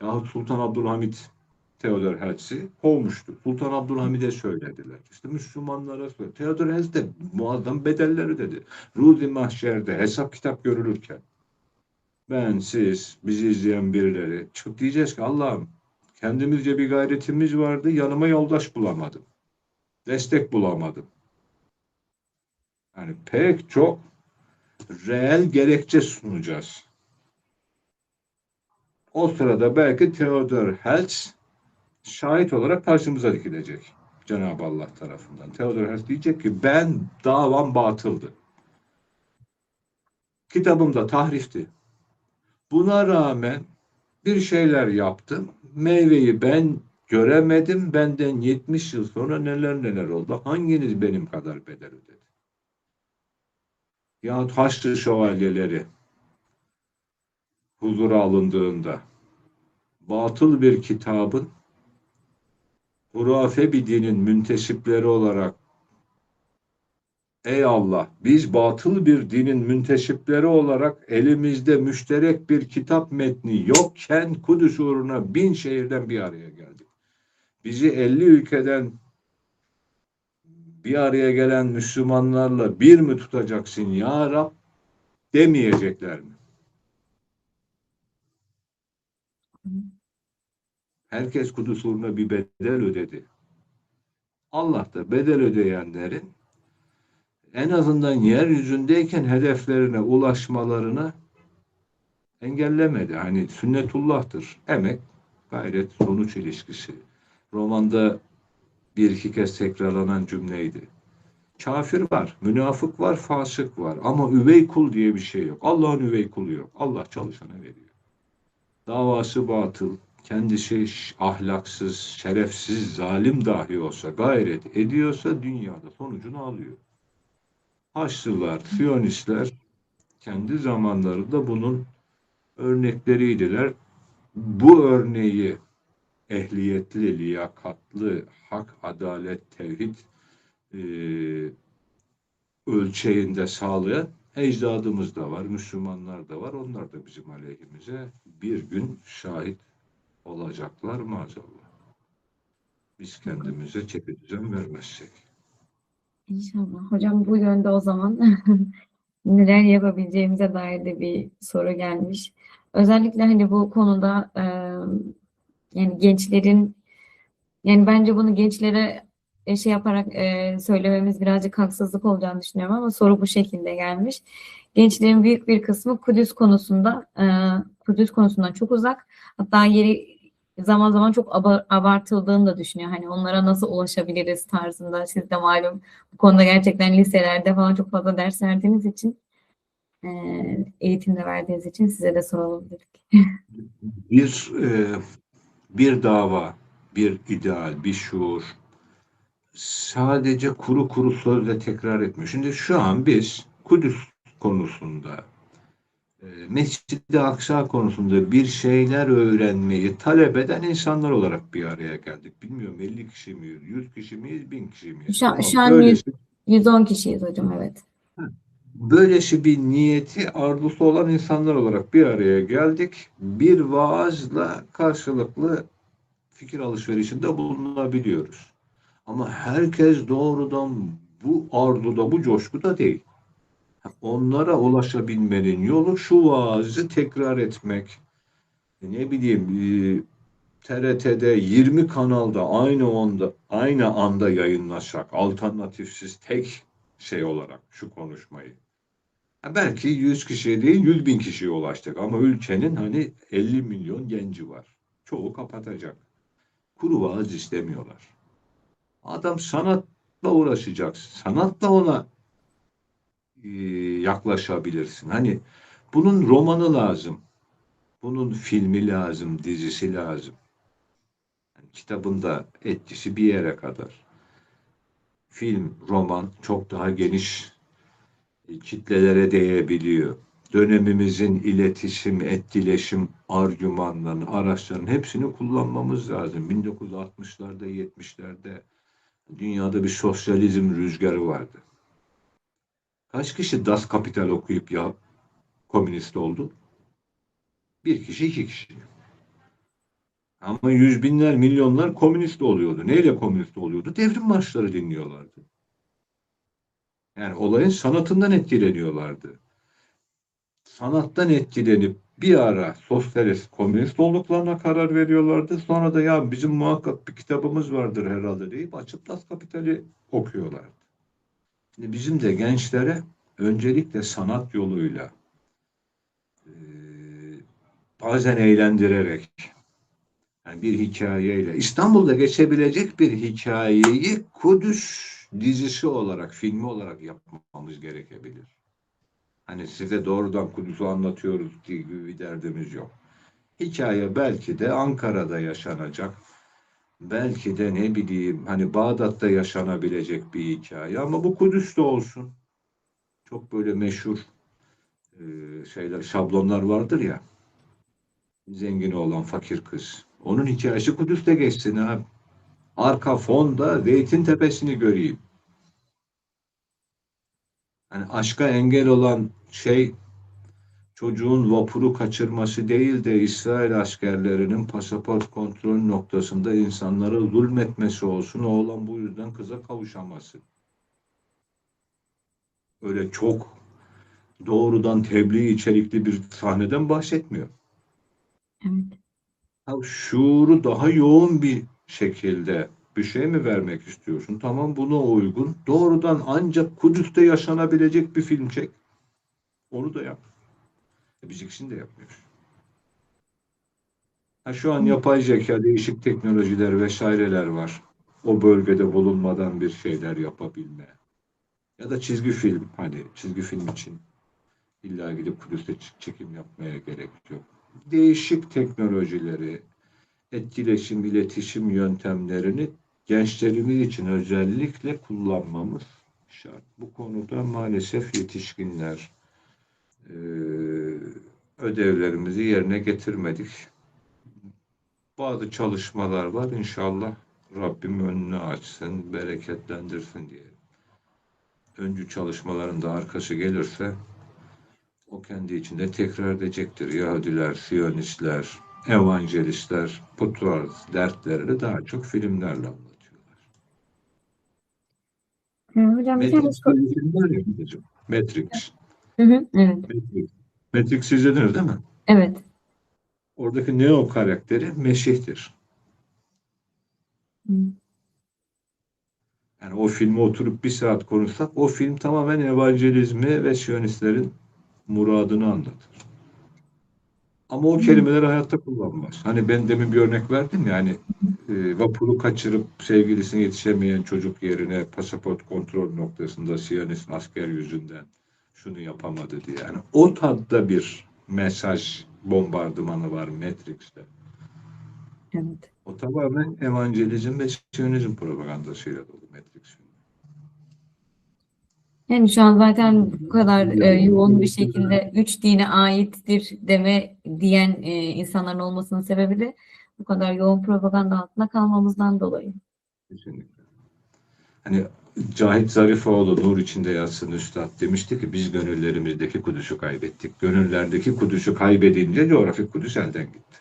Yahut Sultan Abdülhamit Theodor Herzl'i kovmuştu. Sultan Abdülhamid'e söylediler. İşte Müslümanlara söyledi. Theodor Herzl de muazzam bedeller ödedi. Rûz-i Mahşer'de hesap kitap görülürken ben, siz, bizi izleyen birileri çıkıp diyeceğiz ki Allah'ım, kendimizce bir gayretimiz vardı, yanıma yoldaş bulamadım. Destek bulamadım. Yani pek çok reel gerekçe sunacağız. O sırada belki Theodor Herzl şahit olarak karşımıza dikilecek Cenab-ı Allah tarafından. Theodor Herzl diyecek ki ben, davam batıldı. Kitabım da tahrifti. Buna rağmen bir şeyler yaptım. Meyveyi ben göremedim. Benden 70 yıl sonra neler neler oldu. Hanginiz benim kadar bedel ödedi? Yahut Haçlı şövalyeleri huzura alındığında batıl bir kitabın hurafe bir dinin müntesipleri olarak ey Allah, biz batıl bir dinin müntesipleri olarak elimizde müşterek bir kitap metni yokken Kudüs uğruna 1000 şehirden bir araya geldik. Bizi 50 ülkeden bir araya gelen Müslümanlarla bir mi tutacaksın ya Rab demeyecekler mi? Herkes Kudüs uğruna bir bedel ödedi. Allah da bedel ödeyenlerin en azından yeryüzündeyken hedeflerine ulaşmalarını engellemedi. Hani sünnetullah'tır. Emek, gayret, sonuç ilişkisi. Romanda bir iki kez tekrarlanan cümleydi. Kafir var, münafık var, fasık var. Ama üvey kul diye bir şey yok. Allah'ın üvey kulu yok. Allah çalışana veriyor. Davası batıl, kendisi ahlaksız, şerefsiz, zalim dahi olsa gayret ediyorsa dünyada sonucunu alıyor. Haçlılar, Siyonistler kendi zamanlarında bunun örnekleriydiler. Bu örneği ehliyetli, liyakatlı, hak, adalet, tevhid e, ölçeğinde sağlayan ecdadımız da var, Müslümanlar da var. Onlar da bizim aleyhimize bir gün şahit olacaklar maazallah. Biz kendimize çeki düzen vermezsek. İnşallah. Hocam bu yönde o zaman neler yapabileceğimize dair de bir soru gelmiş. Özellikle hani bu konuda yani gençlerin, yani bence bunu gençlere şey yaparak söylememiz birazcık haksızlık olacağını düşünüyorum ama soru bu şekilde gelmiş. Gençlerin büyük bir kısmı Kudüs konusundan çok uzak. Hatta yeri zaman zaman çok abartıldığını da düşünüyor. Hani onlara nasıl ulaşabiliriz tarzında. Siz de malum bu konuda gerçekten liselerde falan çok fazla ders verdiğiniz için, e, eğitimde verdiğiniz için size de soralım dedik. Bir bir dava, bir ideal, bir şuur sadece kuru kuru sözle tekrar etmiyor. Şimdi şu an biz Kudüs konusunda, Mescid-i Aksa konusunda bir şeyler öğrenmeyi talep eden insanlar olarak bir araya geldik. Bilmiyorum 50 kişi miyiz, 100 kişi miyiz, 1000 kişi miyiz? Şu Ama an 110 kişiyiz hocam, evet. böylesi bir niyeti, arzusu olan insanlar olarak bir araya geldik. Bir vaazla karşılıklı fikir alışverişinde bulunabiliyoruz. Ama herkes doğrudan bu arzuda, bu coşkuda değil. Onlara ulaşabilmenin yolu şu vaazı tekrar etmek. Ne bileyim, TRT'de 20 kanalda aynı anda yayınlasak, alternatifsiz tek şey olarak şu konuşmayı. Belki 100 kişiye değil 100 bin kişiye ulaştık ama ülkenin hani 50 milyon genci var. Çoğu kapatacak. Kuru vaaz istemiyorlar. Adam sanatla uğraşacak. Sanatla ona e, yaklaşabilirsin. Hani bunun romanı lazım. Bunun filmi lazım, dizisi lazım. Yani kitabın da etkisi bir yere kadar. Film, roman çok daha geniş kitlelere değebiliyor. Dönemimizin iletişim, etkileşim argümanlarını, araçlarının hepsini kullanmamız lazım. 1960'larda, 70'lerde dünyada bir sosyalizm rüzgarı vardı. Kaç kişi Das Kapital okuyup ya komünist oldu? Bir kişi, iki kişi. Ama yüz binler, milyonlar komünist oluyordu. Neyle komünist oluyordu? Devrim marşları dinliyorlardı. Yani olayın sanatından etkileniyorlardı. Sanattan etkilenip bir ara sosyalist, komünist olduklarına karar veriyorlardı. Sonra da ya bizim muhakkak bir kitabımız vardır herhalde deyip açıp Das Kapital'i okuyorlardı. Şimdi bizim de gençlere öncelikle sanat yoluyla e, bazen eğlendirerek yani bir hikayeyle İstanbul'da geçebilecek bir hikayeyi Kudüs dizisi olarak, filmi olarak yapmamız gerekebilir. Hani size doğrudan Kudüs'ü anlatıyoruz gibi bir derdimiz yok. Hikaye belki de Ankara'da yaşanacak. Belki de ne bileyim hani Bağdat'ta yaşanabilecek bir hikaye ama bu Kudüs'te olsun. Çok böyle meşhur şeyler, şablonlar vardır ya. Zengin oğlan fakir kız. Onun hikayesi Kudüs'te geçsin abi. Arka fonda Zeytin Tepesi'ni göreyim. Hani aşka engel olan şey çocuğun vapuru kaçırması değil de İsrail askerlerinin pasaport kontrol noktasında insanlara zulmetmesi olsun. Oğlan bu yüzden kıza kavuşaması. Öyle çok doğrudan tebliğ içerikli bir sahneden bahsetmiyor. Evet. Ha, şuuru daha yoğun bir şekilde bir şey mi vermek istiyorsun? Tamam buna uygun. Doğrudan ancak Kudüs'te yaşanabilecek bir film çek. Onu da yap. Biz ikisini de yapmıyoruz. Ha, şu an yapay zeka, değişik teknolojiler vesaireler var. O bölgede bulunmadan bir şeyler yapabilme. Ya da çizgi film, hani çizgi film için illa gidip Kudüs'te çekim yapmaya gerek yok. Değişik teknolojileri, etkileşim, iletişim yöntemlerini gençlerimiz için özellikle kullanmamız şart. Bu konuda maalesef yetişkinler e, ödevlerimizi yerine getirmedik. Bazı çalışmalar var. İnşallah Rabbim önünü açsın, bereketlendirsin diye. Öncü çalışmaların da arkası gelirse o kendi içinde tekrar edecektir. Yahudiler, Siyonistler, evangelistler bu tarz dertlerini daha çok filmlerle anlatıyorlar. Hocam bir tane Matrix diye bir film var ya bizim. Matrix. Hı hı, evet. Matrix. Matrix izlediniz değil mi? Evet. Oradaki Neo karakteri Mesih'tir. Hı. Yani o filmi oturup bir saat konuşsak o film tamamen evangelizmi ve Siyonistlerin muradını anlatır. Ama o kelimeleri hayatta kullanmaz. Hani ben demin bir örnek verdim ya hani vapuru kaçırıp sevgilisine yetişemeyen çocuk yerine pasaport kontrol noktasında Siyonist asker yüzünden şunu yapamadı diye. Yani o tadda bir mesaj bombardımanı var Matrix'te. Evet. O tamamen evangelizm ve Siyonizm propagandasıyla dolu Matrix. Yani şu an zaten bu kadar yoğun bir şekilde üç dine aittir deme diyen insanların olmasının sebebi de bu kadar yoğun propaganda altında kalmamızdan dolayı. Kesinlikle. Hani Cahit Zarifoğlu nur içinde yatsın üstad demişti ki biz gönüllerimizdeki Kudüs'ü kaybettik. Gönüllerdeki Kudüs'ü kaybedince coğrafik Kudüs elden gitti.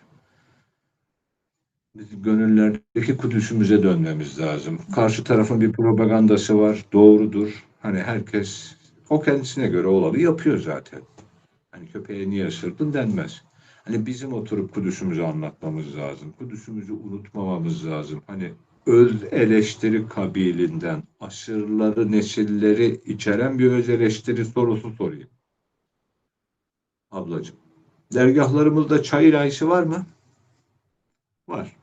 Bizim gönüllerdeki Kudüs'ümüze dönmemiz lazım. Karşı tarafın bir propagandası var, doğrudur. Hani herkes o kendisine göre olanı yapıyor zaten. Hani köpeğe niye ısırdın denmez. Hani bizim oturup Kudüs'ümüzü anlatmamız lazım. Kudüs'ümüzü unutmamamız lazım. Hani öz eleştiri kabilinden asırları, nesilleri içeren bir öz eleştiri sorusu sorayım. Ablacığım. Dergahlarımızda çay ilahisi var mı? Var.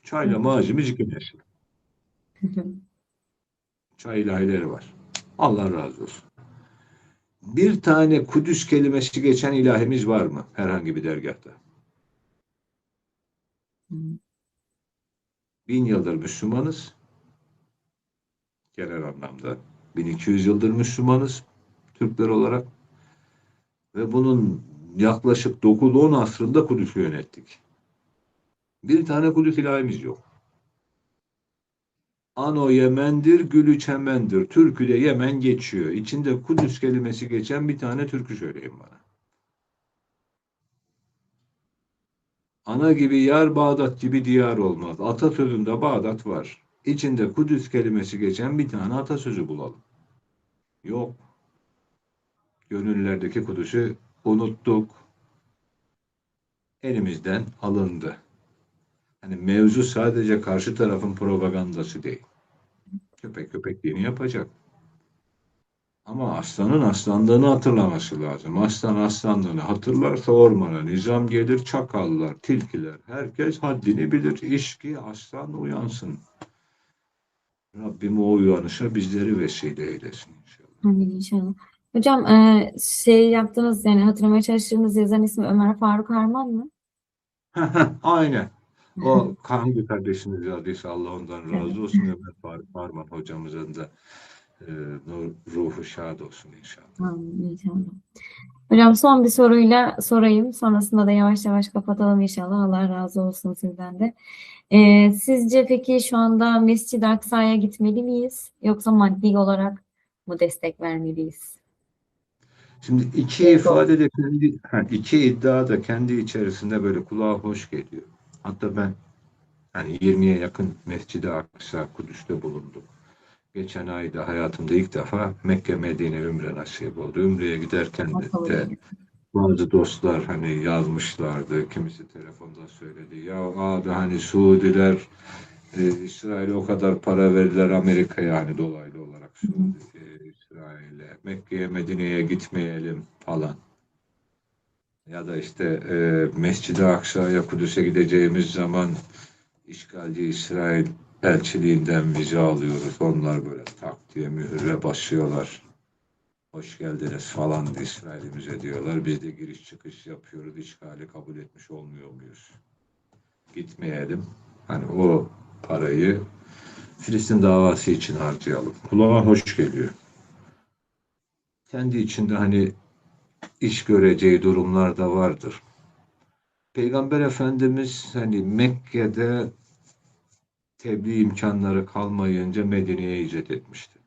Çayla macimiz iki nesil. Çay ilahileri var. Allah razı olsun. Bir tane Kudüs kelimesi geçen ilahimiz var mı herhangi bir dergahta? 1000 yıldır Müslümanız. Genel anlamda. 1200 yıldır Müslümanız Türkler olarak ve bunun yaklaşık 9-10 asrında Kudüs'ü yönettik. Bir tane Kudüs ilahimiz yok. Ano Yemen'dir, gülü çemendir. Türküde Yemen geçiyor. İçinde Kudüs kelimesi geçen bir tane türkü söyleyin bana. Ana gibi yer, Bağdat gibi diyar olmaz. Atasözünde Bağdat var. İçinde Kudüs kelimesi geçen bir tane atasözü bulalım. Yok. Gönüllerdeki Kudüs'ü unuttuk. Elimizden alındı. Hani mevzu sadece karşı tarafın propagandası değil. Köpek köpekliğini yapacak. Ama aslanın aslanlığını hatırlaması lazım. Aslan aslanlığını hatırlarsa ormana nizam gelir, çakallar, tilkiler. Herkes haddini bilir. İş ki aslan uyansın. Rabbim o uyanışa bizleri vesile eylesin inşallah. Amin inşallah. Hocam şey yaptınız yani hatırlamaya çalıştığınız yazan ismi Ömer Faruk Harman mı? Aynen. O hangi kardeşimiz yazdıysa Allah ondan Evet. razı olsun. Ömer Faruk Parman hocamızın da ruhu şad olsun inşallah. Amin inşallah. Hocam son bir soruyla sorayım. Sonrasında da yavaş yavaş kapatalım inşallah. Allah razı olsun sizden de. Sizce peki şu anda Mescid-i Aksa'ya gitmeli miyiz? Yoksa maddi olarak mı destek vermeliyiz? Şimdi iki ifade de iki iddia da kendi içerisinde böyle kulağa hoş geliyor. Hatta ben hani 20'ye yakın Mescid-i Aksa Kudüs'te bulundum. Geçen ayda hayatımda ilk defa Mekke Medine Ümre nasip oldu. Ümre'ye giderken de bazı dostlar hani yazmışlardı. Kimisi telefonda söyledi. Ya abi hani Suudiler İsrail'e o kadar para verdiler Amerika'ya hani dolaylı olarak Suudi, İsrail'e. Mekke'ye Medine'ye gitmeyelim falan. Ya da işte Mescid-i Aksa'ya Kudüs'e gideceğimiz zaman işgalci İsrail elçiliğinden vize alıyoruz. Onlar böyle tak diye mühüre basıyorlar. Hoş geldiniz falan İsrail'imize diyorlar. Biz de giriş çıkış yapıyoruz. İşgali kabul etmiş olmuyor muyuz? Gitmeyelim. Hani o parayı Filistin davası için harcayalım. Kulağa hoş geliyor. Kendi içinde hani iş göreceği durumlar da vardır. Peygamber Efendimiz hani Mekke'de tebliğ imkanları kalmayınca Medine'ye hicret etmişti.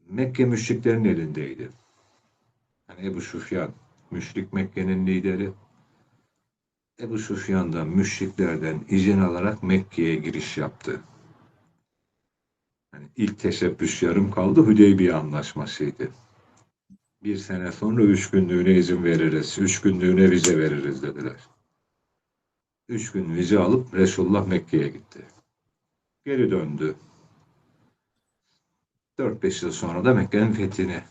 Mekke müşriklerin elindeydi. Yani Ebu Süfyan, müşrik Mekke'nin lideri. Ebu Süfyan da müşriklerden izin alarak Mekke'ye giriş yaptı. Yani ilk teşebbüs yarım kaldı. Hudeybiye anlaşmasıydı. Bir sene sonra 3 günlüğüne izin veririz. 3 günlüğüne vize veririz dediler. 3 gün vize alıp Resulullah Mekke'ye gitti. Geri döndü. 4-5 yıl sonra da Mekke'nin fethine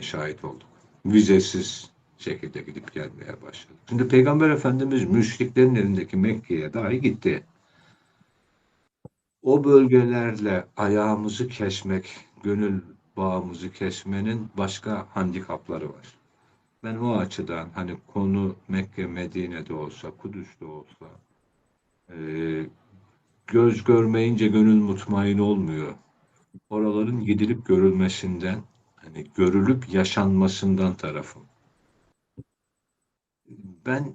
şahit olduk. Vizesiz şekilde gidip gelmeye başladı. Şimdi Peygamber Efendimiz müşriklerin elindeki Mekke'ye dahi gitti. O bölgelerle ayağımızı kesmek, gönül bağımızı kesmenin başka handikapları var. Ben o açıdan hani konu Mekke, Medine'de olsa, Kudüs'te olsa e, göz görmeyince gönül mutmain olmuyor. Oraların gidilip görülmesinden, hani görülüp yaşanmasından tarafım. Ben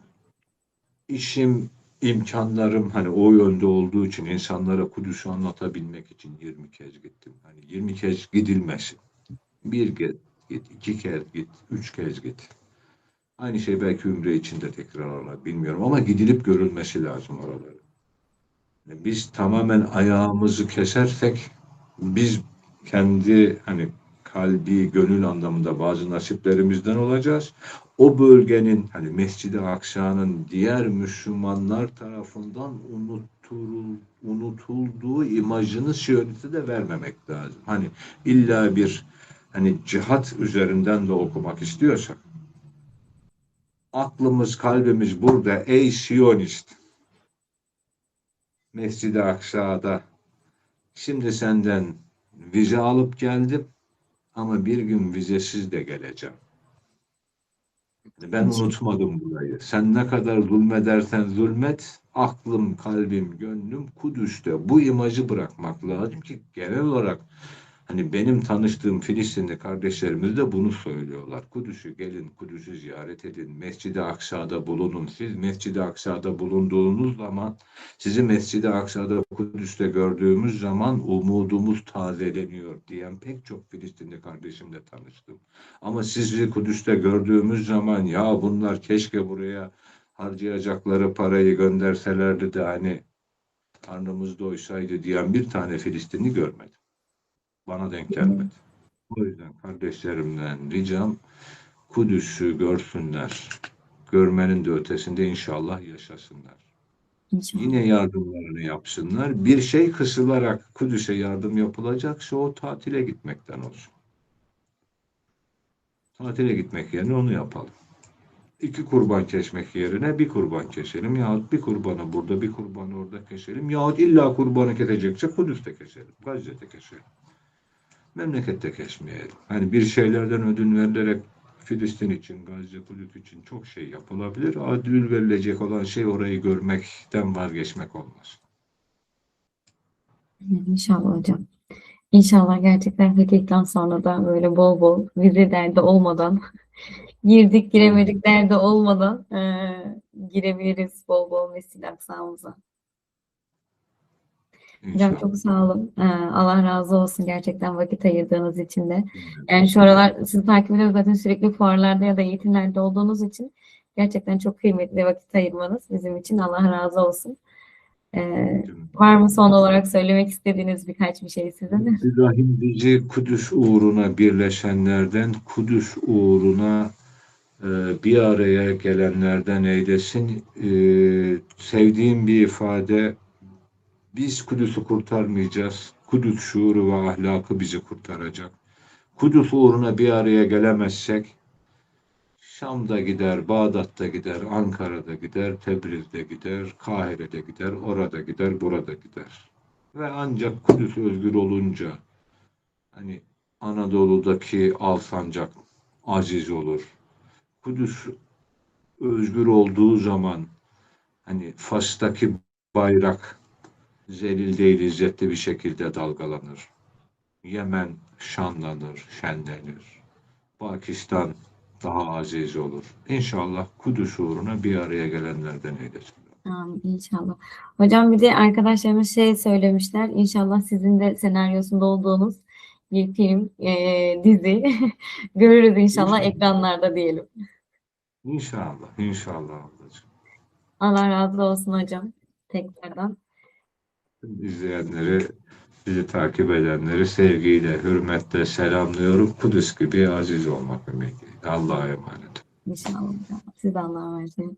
işim, imkanlarım hani o yönde olduğu için insanlara Kudüs'ü anlatabilmek için 20 kez gittim. Hani 20 kez gidilmesin. Bir kez git, 2 kez git, 3 kez git. Aynı şey belki Ümre için de tekrarlanır bilmiyorum ama gidilip görülmesi lazım oraları. Biz tamamen ayağımızı kesersek biz kendi hani kalbi, gönül anlamında bazı nasiplerimizden olacağız. O bölgenin hani Mescid-i Aksa'nın diğer Müslümanlar tarafından unutulduğu imajını Siyonist'e de vermemek lazım. Hani illa bir hani cihat üzerinden de okumak istiyorsak aklımız, kalbimiz burada ey Siyonist Mescid-i Aksa'da şimdi senden vize alıp geldim ama bir gün vizesiz de geleceğim. Ben unutmadım burayı. Sen ne kadar zulmedersen zulmet, aklım, kalbim, gönlüm Kudüs'te. Bu imajı bırakmak lazım ki genel olarak hani benim tanıştığım Filistinli kardeşlerimiz de bunu söylüyorlar. Kudüs'ü gelin, Kudüs'ü ziyaret edin, Mescid-i Aksa'da bulunun. Siz Mescid-i Aksa'da bulunduğunuz zaman, sizi Mescid-i Aksa'da Kudüs'te gördüğümüz zaman umudumuz tazeleniyor diyen pek çok Filistinli kardeşimle tanıştım. Ama sizi Kudüs'te gördüğümüz zaman ya bunlar keşke buraya harcayacakları parayı gönderselerdi de hani karnımız doysaydı diyen bir tane Filistinli görmedim. Bana denk gelmedi. O yüzden kardeşlerimden ricam Kudüs'ü görsünler. Görmenin de ötesinde inşallah yaşasınlar. İnşallah. Yine yardımlarını yapsınlar. Bir şey kısılarak Kudüs'e yardım yapılacaksa o tatile gitmekten olsun. Tatile gitmek yerine onu yapalım. 2 kurban kesmek yerine bir kurban keselim. Yahut bir kurbanı burada, bir kurbanı orada keselim. Yahut illa kurbanı kesecekse Kudüs'te keselim. Gazze'de keselim. Memlekette kesmeyelim. Hani bir şeylerden ödün verilerek Filistin için, Gazze, Kudüs için çok şey yapılabilir. Ödül verilecek olan şey orayı görmekten vazgeçmek olmaz. İnşallah hocam. İnşallah gerçekten fetihten sonra da böyle bol bol vize derdi olmadan girdik giremedik derdi olmadan girebiliriz bol bol Mescid-i Aksa'mıza. Hocam İnşallah. çok sağ olun. Allah razı olsun gerçekten vakit ayırdığınız için de. Yani şu aralar sizi takip ediyoruz zaten sürekli fuarlarda ya da eğitimlerde olduğunuz için gerçekten çok kıymetli vakit ayırmanız bizim için. Allah razı olsun. Var mı son olarak söylemek istediğiniz birkaç bir şey sizin? İbrahim bizi Kudüs uğruna birleşenlerden, Kudüs uğruna bir araya gelenlerden eylesin. Sevdiğim bir ifade, biz Kudüs'ü kurtarmayacağız. Kudüs şuuru ve ahlakı bizi kurtaracak. Kudüs uğruna bir araya gelemezsek, Şam'da gider, Bağdat'ta gider, Ankara'da gider, Tebriz'de gider, Kahire'de gider, orada gider, burada gider. Ve ancak Kudüs özgür olunca, hani Anadolu'daki Alsancak aziz olur. Kudüs özgür olduğu zaman hani Fas'taki bayrak zelil değil izzetli bir şekilde dalgalanır. Yemen şanlanır, şenlenir. Pakistan daha aziz olur. İnşallah Kudüs uğruna bir araya gelenlerden eylesin. Amin, inşallah. Hocam bir de arkadaşlarımız şey söylemişler. İnşallah sizin de senaryosunda olduğunuz bir film, dizi görürüz inşallah İnşallah. ekranlarda diyelim. İnşallah. İnşallah ablacığım. Allah razı olsun hocam tekrardan. İzleyenleri, bizi takip edenleri sevgiyle, hürmetle selamlıyorum. Kudüs gibi aziz olmak ümidiyle. Allah'a emanet. İnşallah hocam. Siz de Allah'a emanet olun.